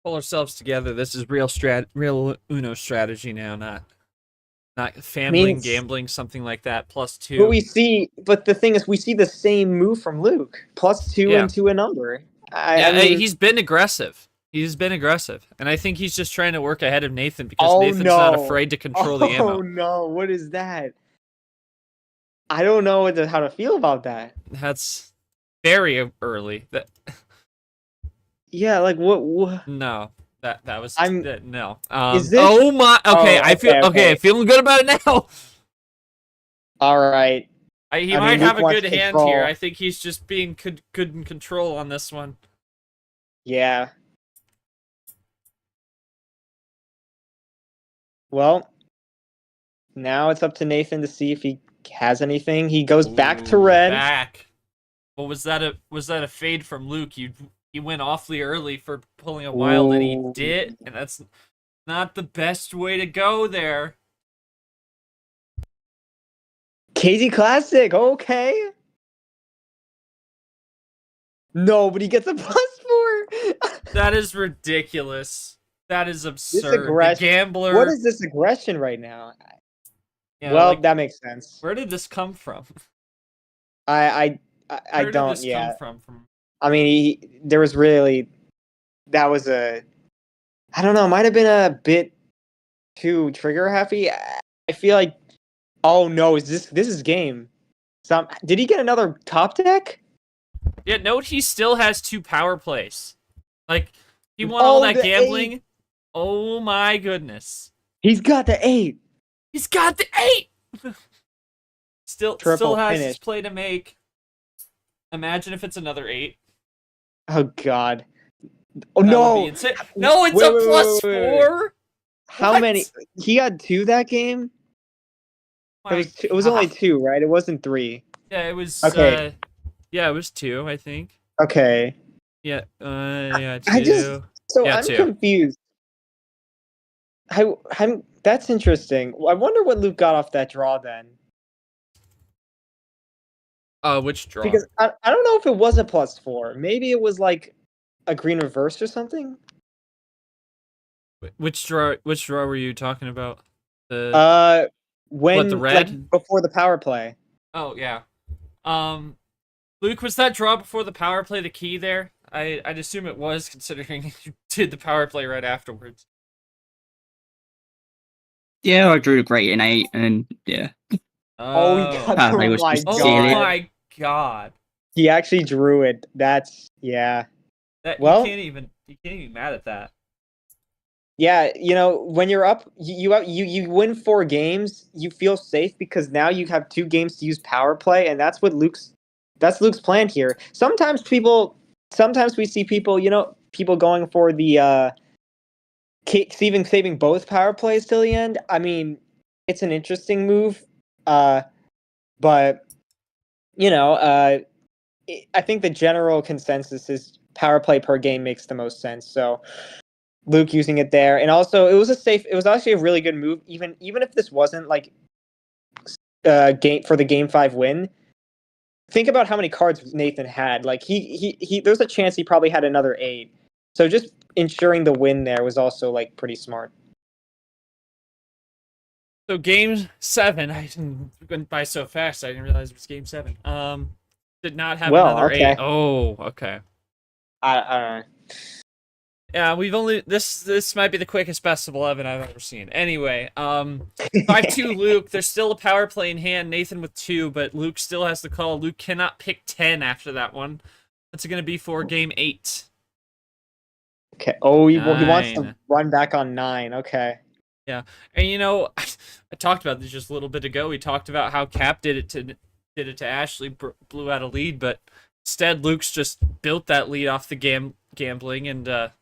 Pull ourselves together. This is real Uno strategy now, not gambling, something like that. +2. But the thing is, we see the same move from Luke. +2 into a number. I mean, he's been aggressive. And I think he's just trying to work ahead of Nathan because Nathan's not afraid to control the ammo. Oh no, what is that? I don't know how to feel about that. That's very early. Yeah, like what? No. That was no. Is this? Oh my. Okay, I feel okay. Feeling good about it now. All right. He might have a good hand here. I think he's just being good in control on this one. Yeah. Well, now it's up to Nathan to see if he has anything. He goes back to red. Well, was that a fade from Luke? He went awfully early for pulling a wild, and he did, and that's not the best way to go there. KZ Classic, okay. No, but he gets a +4. That is ridiculous. That is absurd. The gambler. What is this aggression right now? Yeah, well, that makes sense. Where did this come from? I Where don't. Did this yeah. come from? I mean, there was really. That was I don't know. Might have been a bit too trigger happy. I feel like. Oh no! This is game? Did he get another top deck? Yeah. Note he still has 2 power plays. Like he won all that gambling. 8. Oh my goodness! He's got the 8. He's got the 8. Still has his play to make. Imagine if it's another 8. Oh god! Oh no! No, it's a +4. How many? He got 2 that game. It was only 2, right? It wasn't 3. Yeah, it was. Okay. Yeah, it was 2, I think. Okay. Yeah. Yeah. 2. I'm 2. confused. That's interesting. I wonder what Luke got off that draw then. Which draw? Because I don't know if it was a +4. Maybe it was like a green reverse or something. Which draw were you talking about? when the red? like before the power play. Oh yeah. Luke, was that draw before the power play the key there? I'd assume it was, considering you did the power play right afterwards. Yeah, I drew a great in 8, and yeah. Oh, he got Ah, the, they oh was my just Oh silly. god. my god. He actually drew it. That's yeah. That Well- you can't even be mad at that. Yeah, when you're up, you win 4 games, you feel safe because now you have 2 games to use power play, and that's Luke's plan here. Sometimes we see people, people going for the saving both power plays till the end. I mean, it's an interesting move, but I think the general consensus is power play per game makes the most sense. So Luke using it there, and also it was actually a really good move, even if this wasn't like game 5 win. Think about how many cards Nathan had. Like he there's a chance he probably had another 8. So just ensuring the win there was also like pretty smart. So game 7, went by so fast I didn't realize it was game 7. Did not have another okay. 8. Oh, okay. I don't know. Yeah, we've only this might be the quickest best of 11 I've ever seen. Anyway, 5-2 Luke. There's still a power play in hand. Nathan with 2, but Luke still has the call. Luke cannot pick 10 after that one. That's gonna be for game 8. Okay. Oh, he wants 9. to run back on 9. Okay. Yeah, and I talked about this just a little bit ago. We talked about how Cap did it to Ashley, blew out a lead, but instead Luke's just built that lead off the gambling, and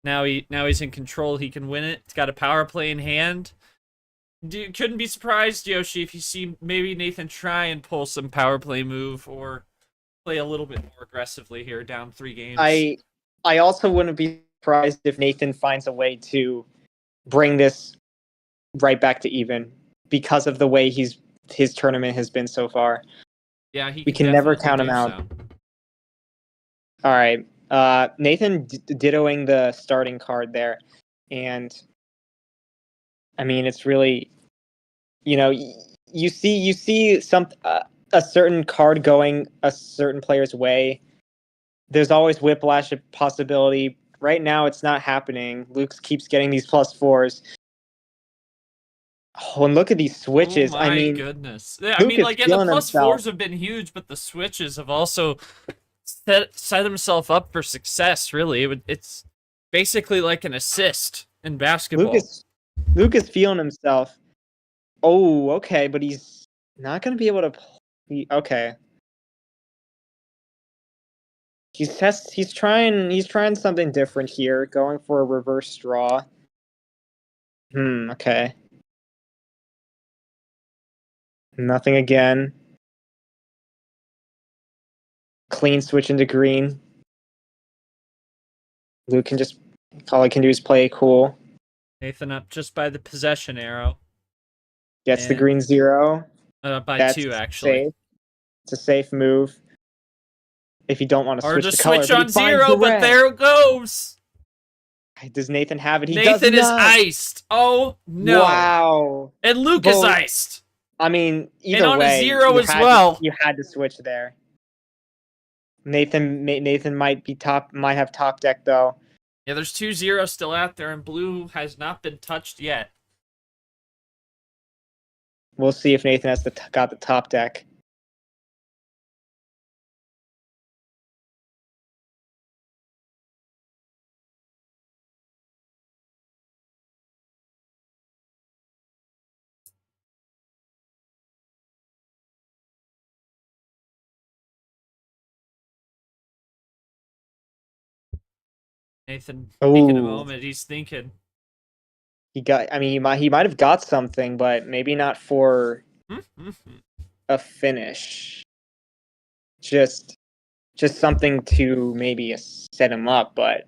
now he's in control. He can win it. He's got a power play in hand. Couldn't be surprised, Yoshi, if you see maybe Nathan try and pull some power play move or play a little bit more aggressively here, down 3 games. I also wouldn't be surprised if Nathan finds a way to bring this right back to even because of the way his tournament has been so far. Yeah, we can never definitely count him do out. so. All right. Nathan dittoing the starting card there. And I mean, it's really, you see a certain card going a certain player's way. There's always whiplash possibility. Right now, it's not happening. Luke keeps getting these +4s. Oh, and look at these switches. Oh I my mean, goodness. Yeah, Luke is the feeling himself. +4s have been huge, but the switches have also set himself up for success, really. It's basically like an assist in basketball. Luke is feeling himself. Oh, okay, but he's not going to be able to play. Okay. He's trying something different here, going for a reverse draw. Okay. Nothing again. Clean switch into green. Luke can just, all he can do is play cool. Nathan up just by the possession arrow. Gets the green 0. By That's 2, actually. Safe. It's a safe move. If you don't want to Or switch just the color. switch on 0, but there it goes! Does Nathan have it? He Nathan does is not. iced. Oh, no. Wow. And Luke is iced. I mean, either and on way, a 0 as well. You had to switch there. Nathan might have top deck though. Yeah, there's 2 zeros still out there, and blue has not been touched yet. We'll see if Nathan has got the top deck. Nathan taking a Ooh. moment. He's thinking. He might have got something, but maybe not for a finish. Just something to maybe set him up, but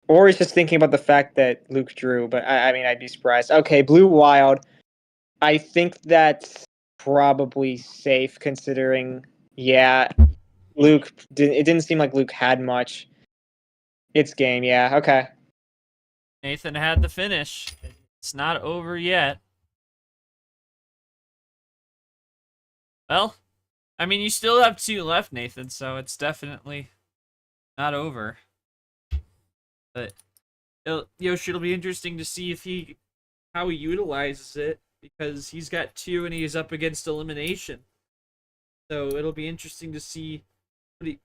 or he's just thinking about the fact that Luke drew, but I mean, I'd be surprised. Okay, blue wild. I think that's probably safe considering, yeah, it didn't seem like Luke had much. It's game, yeah, okay. Nathan had the finish. It's not over yet. Well, I mean, you still have 2 left, Nathan, so it's definitely not over. But Yoshi, it'll be interesting to see how he utilizes it, because he's got 2 and he's up against elimination. So it'll be interesting to see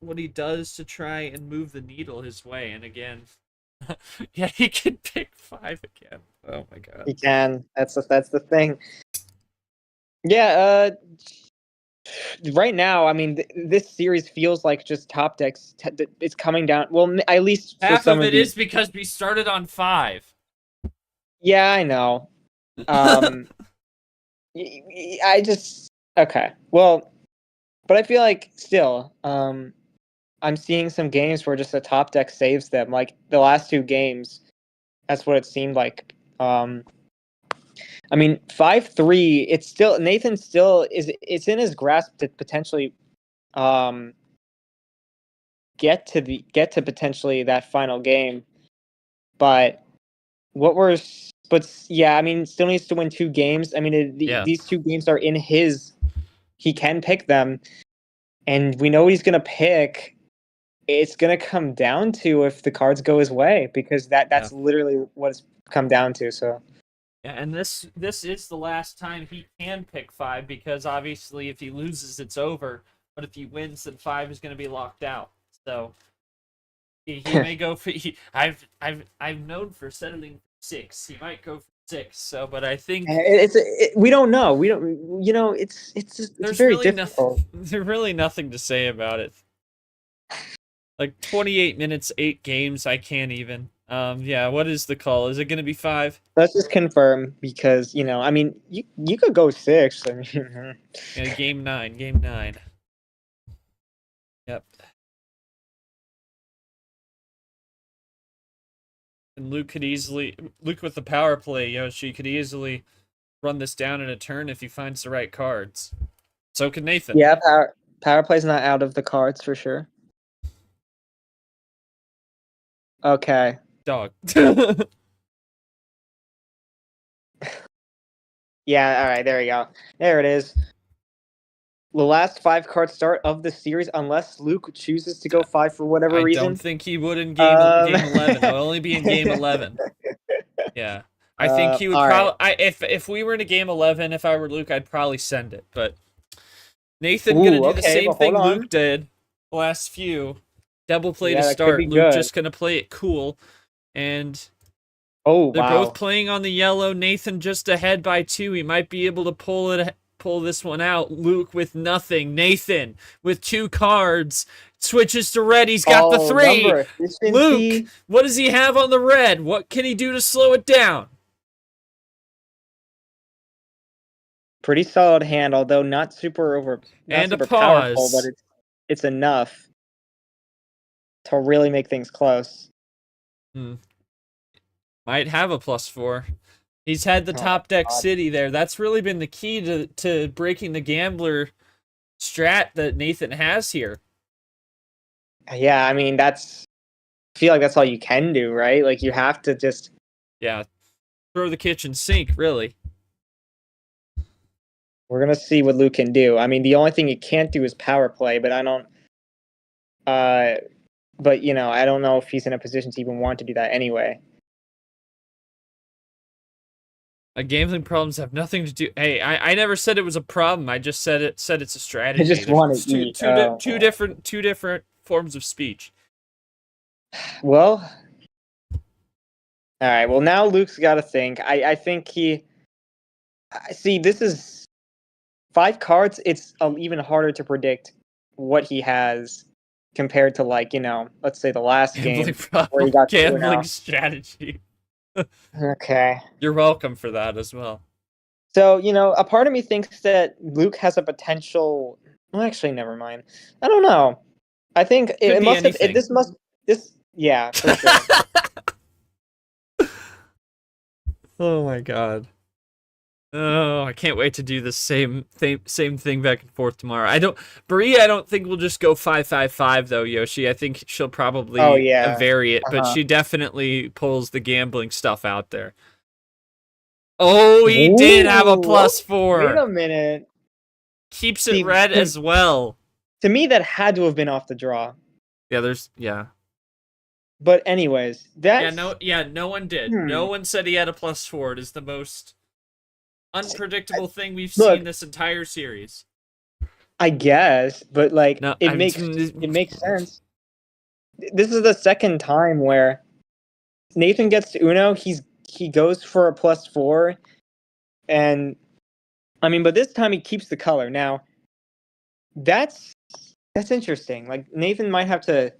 what he does to try and move the needle his way. And again, yeah, he can pick 5 again. Oh my god. He can. That's the thing. Yeah, right now, I mean, this series feels like just top decks. It's coming down. Well, at least for Half some of it these. is because we started on 5. Yeah, I know. I just okay. Well, but I feel like still, I'm seeing some games where just a top deck saves them. Like the last 2 games, that's what it seemed like. I mean, 5-3. It's still Nathan still is. It's in his grasp to potentially, get to potentially that final game. But yeah, I mean, still needs to win 2 games. I mean, Yeah. these 2 games are in his. He can pick them, and we know he's gonna pick. It's gonna come down to if the cards go his way, because that's literally what it's come down to. So. Yeah, and this is the last time he can pick 5, because obviously if he loses, it's over. But if he wins, then 5 is going to be locked out. So he may go for. I've known for settling 6. He might go for 6. So, but I think we don't know. We don't. You know, it's very really difficult. There's really nothing to say about it. Like 28 minutes, 8 games. I can't even. Yeah, what is the call? Is it going to be 5? Let's just confirm, because I mean, you could go 6. I mean, Yeah, game 9. Game 9. Yep. And Luke with the power play, Yoshi could easily run this down in a turn if he finds the right cards. So could Nathan. Yeah, power play's not out of the cards for sure. Okay. Dog. Yeah, all right, there we go. There it is. The last 5 card start of the series, unless Luke chooses to go 5 for whatever reason. I don't think he would in game 11. He'll only be in game 11. Yeah. I think he would probably... Right. If we were in a game 11, if I were Luke, I'd probably send it. But Nathan gonna do the same thing Luke did the last few. Double play to start. Luke just gonna play it cool. And they're both playing on the yellow. Nathan just ahead by 2. He might be able to pull this one out. Luke with nothing. Nathan with 2 cards. Switches to red. He's got the 3. Luke, what does he have on the red? What can he do to slow it down? Pretty solid hand, although not super powerful, but it's enough to really make things close. Might have a +4. He's had the top deck city there. That's really been the key to breaking the gambler strat that Nathan has here. Yeah, I mean, I feel like that's all you can do, right? Like, you have to just... Yeah, throw the kitchen sink, really. We're going to see what Luke can do. I mean, the only thing he can't do is power play, but I don't... But, I don't know if he's in a position to even want to do that anyway. Gambling problems have nothing to do... Hey, I never said it was a problem. I just said it's a strategy. I just want to eat. Two different forms of speech. Well... All right, well, now Luke's got to think. I think he... See, this is 5 cards. It's even harder to predict what he has compared to, like, let's say the last game where he got gambling strategy. Okay. You're welcome for that as well. So, a part of me thinks that Luke has a potential... Well, actually, never mind. I don't know. I think it must have... Yeah, for sure. Oh my god. Oh, I can't wait to do the same thing back and forth tomorrow. Bree, I don't think we'll just go 5-5-5 though, Yoshi. I think she'll probably Oh, yeah. vary it, but Uh-huh. she definitely pulls the gambling stuff out there. Oh, he did have a Ooh, +4. Wait a minute. Keeps it See, red as well. To me, that had to have been off the draw. Yeah. But anyways, that's No one did. No one said he had a +4. It is the most unpredictable thing we've Look, seen this entire series. I guess, but like No, it makes sense. This is the second time where Nathan gets to Uno. He goes for a +4, and I mean, but this time he keeps the color. Now, that's interesting. Like Nathan might have to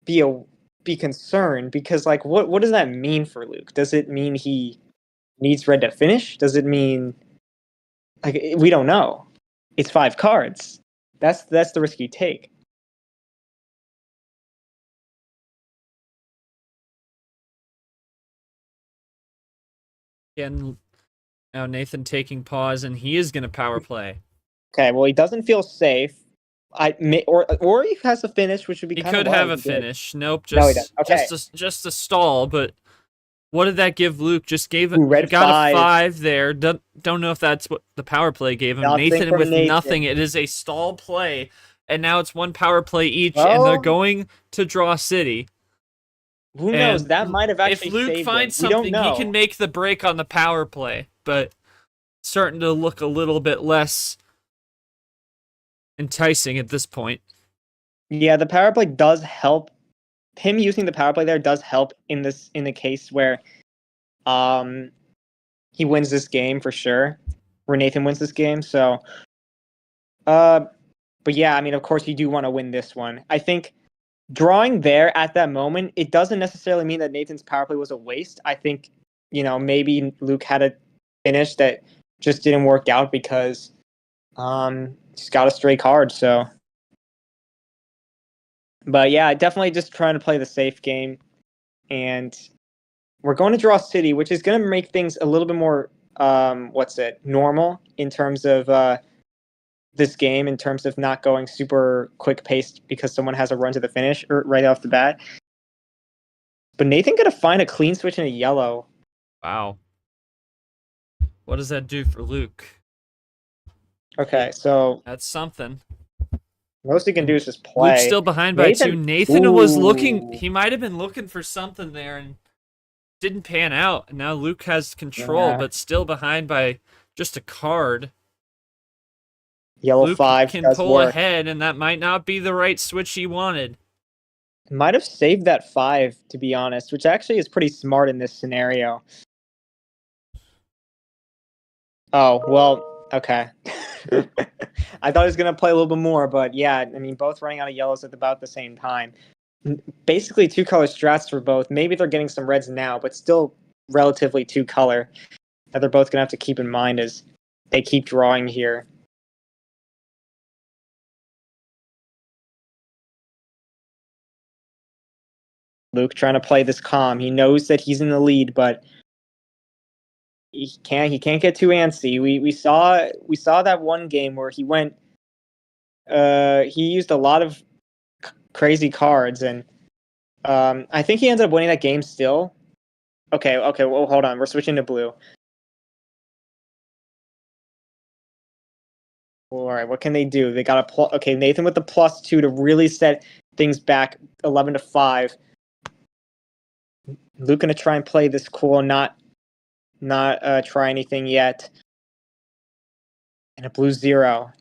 be concerned because like what does that mean for Luke? Does it mean he needs red to finish? Does it mean like we don't know? It's 5 cards. That's the risk you take. And now Nathan taking pause, and he is going to power play. Okay, well he doesnesn't feel safe. Or he has a finish, which would be He kind of could have a finish. Nope, No, he doesn't. Okay. just a stall. But what did that give Luke? Just gave him. Ooh, red He got 5. a 5 there. Don't know if that's what the power play gave him. Nothing Nathan from with Nathan. nothing. It is a stall play, and now it's 1 power play each, and Well, they're going to draw city. Who knows? And That might have actually if Luke saved finds him. We don't something, know. he can make the break on the power play, but starting to look a little bit less enticing at this point. Yeah, the power play does help. Him using the power play there does help in the case where he wins this game for sure. Where Nathan wins this game. So but yeah, I mean of course you do want to win this one. I think drawing there at that moment, it doesn't necessarily mean that Nathan's power play was a waste. I think, maybe Luke had a finish that just didn't work out because he's got a stray card, so. But yeah, definitely just trying to play the safe game. And we're going to draw city, which is going to make things a little bit more, normal in terms of this game, in terms of not going super quick paced because someone has a run to the finish right off the bat. But Nathan going to find a clean switch in a yellow. Wow. What does that do for Luke? Okay, so that's something. Most he can do is just play. Luke's still behind by 2. Nathan was looking. He might have been looking for something there and didn't pan out. And now Luke has control, but still behind by just a card. Yellow Luke 5 can does pull work. ahead, and that might not be the right switch he wanted. Might have saved that 5, to be honest, which actually is pretty smart in this scenario. Oh, well, okay. I thought he was going to play a little bit more, but yeah, I mean, both running out of yellows at about the same time. Basically 2-color strats for both. Maybe they're getting some reds now, but still relatively 2-color that they're both going to have to keep in mind as they keep drawing here. Luke trying to play this calm. He knows that he's in the lead, but he can't get too antsy. We saw that one game where he went he used a lot of crazy cards, and I think he ended up winning that game still. Okay, well hold on, we're switching to blue. All right, what can they do? They got a okay, Nathan with the +2 to really set things back 11-5. Luke gonna try and play this cool, not try anything yet. And a blue 0.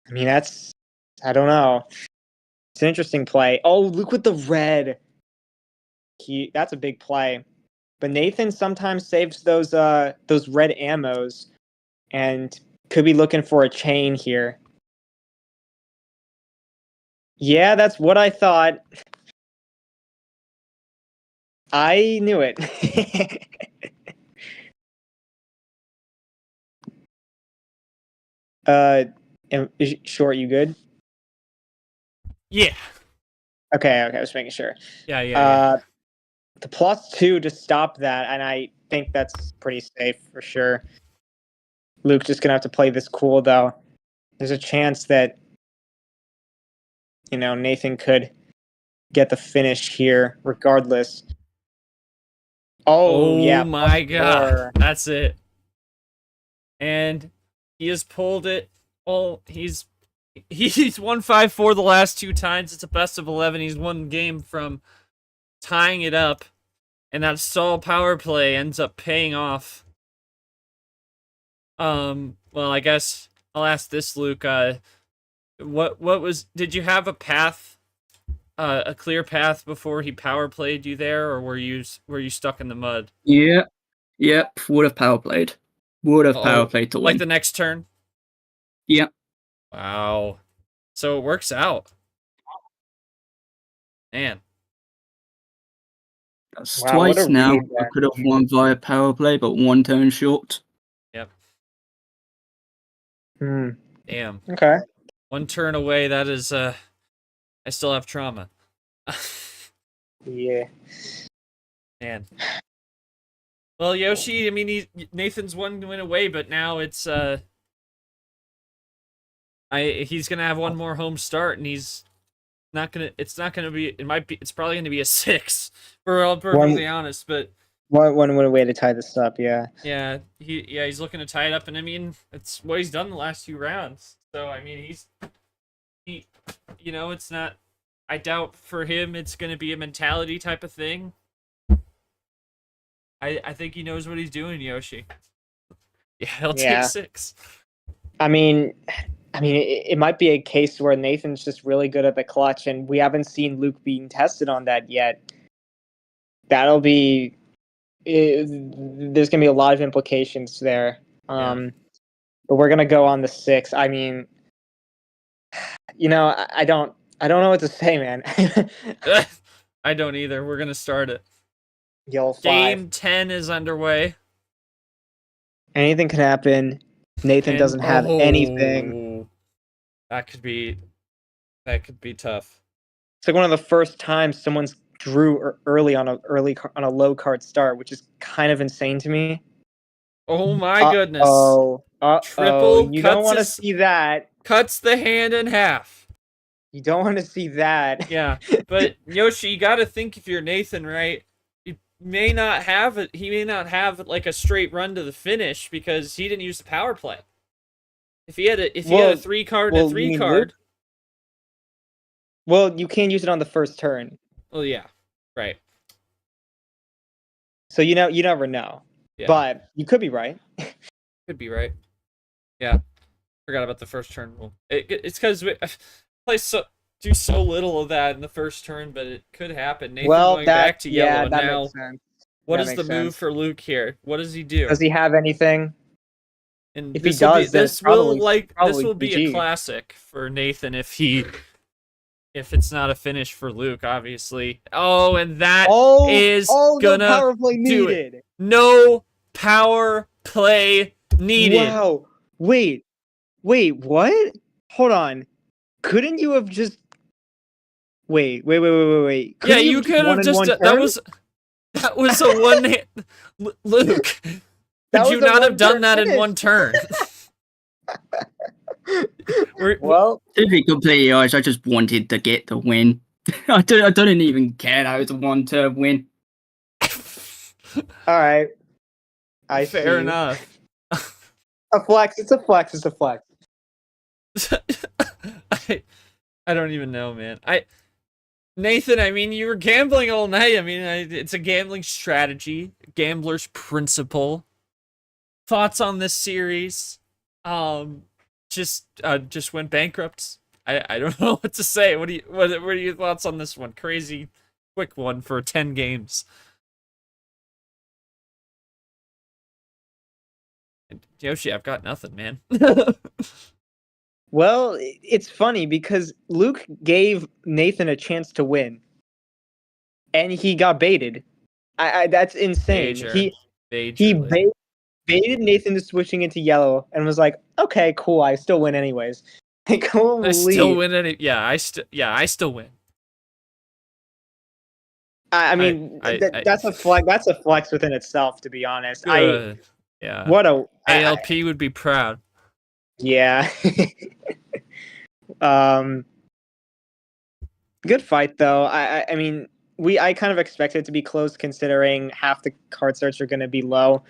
I mean, I don't know. It's an interesting play. Oh, Luke with the red. That's a big play. But Nathan sometimes saves those red ammos and could be looking for a chain here. Yeah, that's what I thought. I knew it. Short, you good? Yeah. Okay, I was making sure. Yeah. The +2 to stop that, and I think that's pretty safe for sure. Luke's just gonna have to play this cool, though. There's a chance that Nathan could get the finish here, regardless. Oh yeah, my god. +4. That's it. And he has pulled it. Oh, he's won 5-4 the last 2 times. It's a best of 11. He's one game from tying it up. And that stall power play ends up paying off. Well, I guess I'll ask this, Luke. Did you have a path, a clear path before he power played you there, or were you stuck in the mud? Yeah. Yep. Would have power played. Would have power played to win. Like the next turn? Yep. Wow. So it works out. Man. That's Wow, what twice a now. read I there. could have won via power play, but 1 turn short. Yep. Damn. Okay. 1 turn away. That is. I still have trauma. Yeah. Man. Well, Yoshi. I mean, Nathan's 1 win away, but now it's he's gonna have 1 more home start, and he's not gonna. It's not gonna be. It might be. It's probably gonna be a 6. For all perfectly honest, but. One way to tie this up, yeah. Yeah, he's looking to tie it up, and I mean, it's what he's done the last 2 rounds. So I mean, it's not. I doubt for him it's going to be a mentality type of thing. I think he knows what he's doing, Yoshi. Yeah, he'll take 6. I mean, it might be a case where Nathan's just really good at the clutch, and we haven't seen Luke being tested on that yet. That'll be. There's going to be a lot of implications there. But we're going to go on the 6. I mean, I don't know what to say, man. I don't either. We're going to start it. Game 10 is underway. Anything can happen. Nathan doesn't have anything. That could be tough. It's like one of the first times someone's drew early on a low card start, which is kind of insane to me. Oh my goodness! Triple. You don't want to see that. Cuts the hand in half. You don't want to see that. Yeah, but Yoshi, you got to think if you're Nathan, right? He may not have it. He may not have like a straight run to the finish because he didn't use the power play. If he had a 3-card and a 3-card. Well, you can't use it on the first turn. Well, yeah, right. So you never know, but you could be right. Could be right. Yeah, forgot about the first turn rule. It's because we do so little of that in the first turn, but it could happen. Nathan going back to yellow now. Makes sense. What is the move for Luke here? What does he do? Does he have anything? And if he does, this will be a classic for Nathan if it's not a finish for Luke, obviously. Oh, and that is gonna power play do needed. it. No power play needed. Wow. Wait, what? Hold on. Couldn't you have just... Wait. Yeah, you could have just... That was a one-hit... Luke, could you not have done that in 1 turn? Well, to be completely honest, I just wanted to get the win. I didn't even care that it was a 1-turn win. All right. Fair enough. A flex. It's a flex. I don't even know, man. Nathan, I mean, you were gambling all night. I mean, it's a gambling strategy, gambler's principle. Thoughts on this series? Just went bankrupt. I don't know what to say. What are your thoughts on this one? Crazy quick one for 10 games. Yoshi, I've got nothing, man. Well, it's funny because Luke gave Nathan a chance to win, and he got baited. That's insane. He baited Nathan to switching into yellow and was like, "Okay, cool. I still win anyways." I still win I still win. I mean, that's a flex. That's a flex within itself, to be honest. Yeah. What a ALP would be proud. yeah. Good fight though. I mean, I kind of expected it to be close considering half the card starts are going to be low.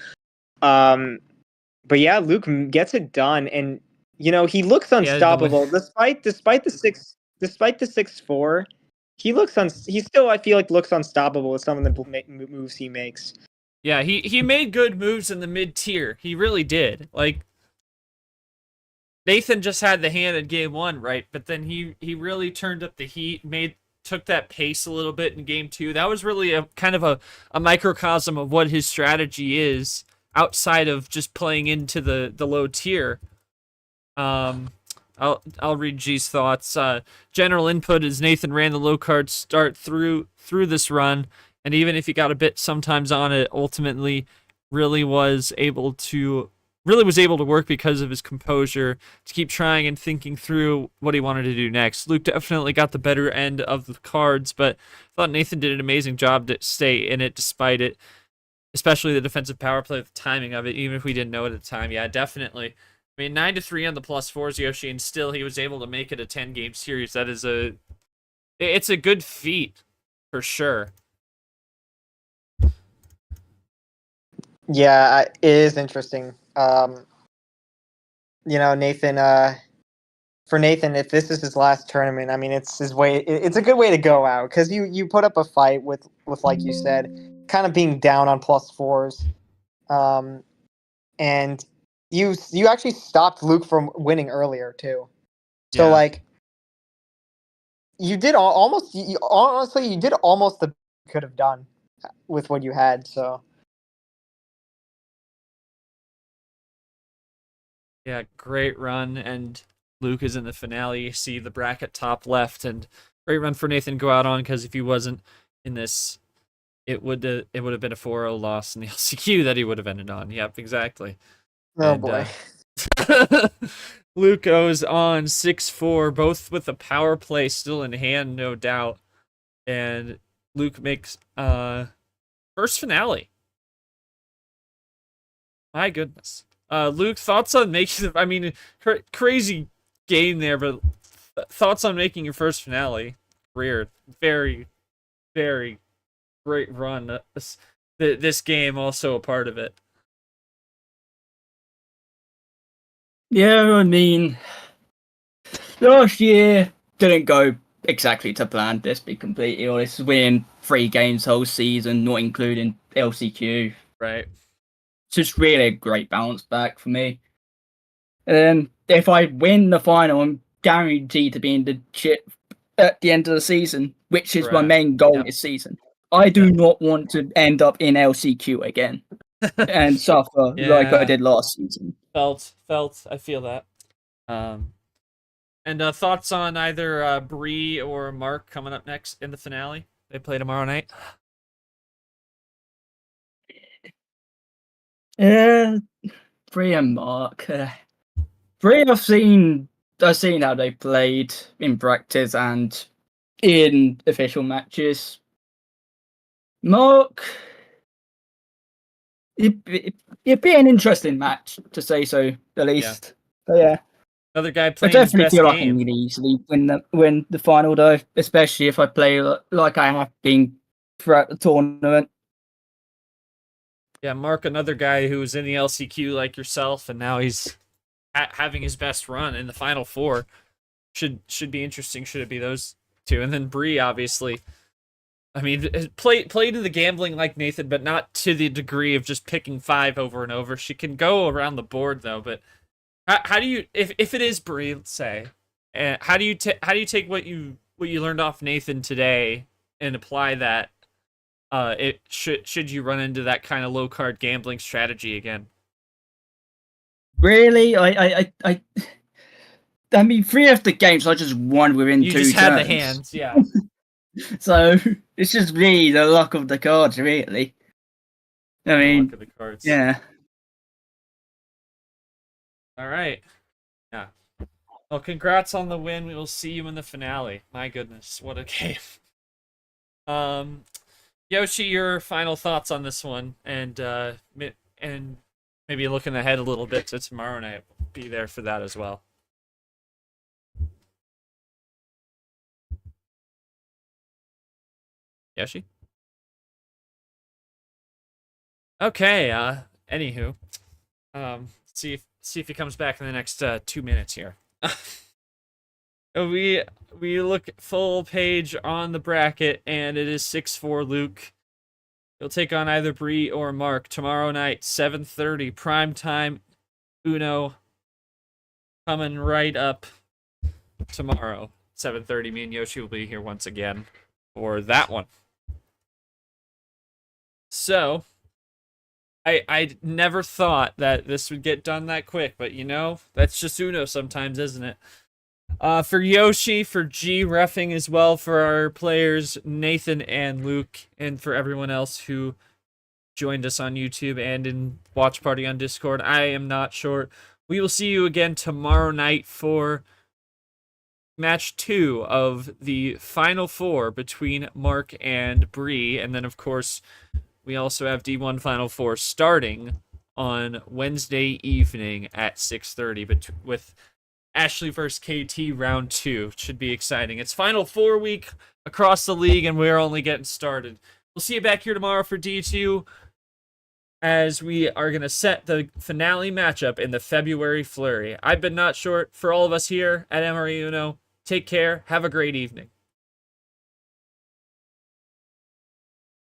But yeah, Luke gets it done, and he looks He had the win. unstoppable despite the 6'4". He still, I feel like, looks unstoppable with some of the moves he makes. Yeah, he made good moves in the mid tier. He really did. Like, Nathan just had the hand in game 1, right? But then he really turned up the heat, took that pace a little bit in game 2. That was really a kind of a microcosm of what his strategy is outside of just playing into the low tier. I'll read G's thoughts. General input is Nathan ran the low card start through this run, and even if he got a bit sometimes on it, ultimately really was able to work because of his composure to keep trying and thinking through what he wanted to do next. Luke definitely got the better end of the cards, but I thought Nathan did an amazing job to stay in it despite it, especially the defensive power play, the timing of it, even if we didn't know it at the time. Yeah, definitely. I mean, 9-3 on the +4s, Yoshi, and still he was able to make it a 10-game series. It's a good feat, for sure. Yeah, it is interesting. Nathan. For Nathan, if this is his last tournament, I mean, it's his way. It's a good way to go out because you put up a fight with like you said, kind of being down on +4s, and you actually stopped Luke from winning earlier too. So Yeah. like, you did almost. Honestly, you did almost the you could have done with what you had. So. Yeah, great run, and Luke is in the finale. You see the bracket top left, and great run for Nathan to go out on, because if he wasn't in this, it would have been a 4-0 loss in the LCQ that he would have ended on. Yep, exactly. Oh And, boy. Luke goes on 6-4, both with the power play still in hand, no doubt. And Luke makes first finale. My goodness. Luke, thoughts on making? I mean, crazy game there, but thoughts on making your first finale career? Very, very great run. This game also a part of it. Yeah, I mean, last year didn't go exactly to plan. Let's be completely honest. Winning 3 games whole season, not including LCQ. Right. Just really a great bounce back for me. And if I win the final, I'm guaranteed to be in the chip at the end of the season, which is my main goal this season. I do not want to end up in LCQ again and suffer like I did last season. Felt. I feel that. And thoughts on either Bree or Mark coming up next in the finale? They play tomorrow night. Bree and Mark. Bree, I've seen how they played in practice and in official matches. Mark, it'd be an interesting match, to say so, at least. Yeah. Another guy I playing his definitely best feel like I game. can easily win the final, though, especially if I play like I have been throughout the tournament. Yeah, Mark, another guy who was in the LCQ like yourself, and now he's having his best run in the Final Four. Should be interesting. Should it be those two? And then Bree, obviously. I mean, played in the gambling like Nathan, but not to the degree of just picking 5 over and over. She can go around the board though. But how do you, if it is Bree, let's say, how do you take what you learned off Nathan today and apply that? It should you run into that kind of low card gambling strategy again? Really, I mean, 3 of the games I just won within 2 turns. You just had the hands, yeah. So it's just really the luck of the cards, really. I mean, luck of the cards. Yeah. All right. Yeah. Well, congrats on the win. We will see you in the finale. My goodness, what a game. Yoshi, your final thoughts on this one, and maybe looking ahead a little bit to tomorrow night, be there for that as well. Yoshi? Okay, anywho. See if he comes back in the next 2 minutes here. we look full page on the bracket, and it is 6-4 Luke. He'll take on either Bree or Mark tomorrow night, 7:30 prime time. Uno coming right up tomorrow, 7:30. Me and Yoshi will be here once again for that one. So, I never thought that this would get done that quick, but you know, that's just Uno sometimes, isn't it? For Yoshi, for G reffing as well, for our players Nathan and Luke, and for everyone else who joined us on YouTube and in Watch Party on Discord, I am not short. We will see you again tomorrow night for match 2 of the final 4 between Mark and Bree, and then of course we also have D1 Final 4 starting on Wednesday evening at 6:30 with Ashley versus KT round 2. Should be exciting. It's Final 4 week across the league, and we're only getting started. We'll see you back here tomorrow for D2 as we are going to set the finale matchup in the February Flurry. I've been Not Short. For all of us here at MRE Uno, take care. Have a great evening.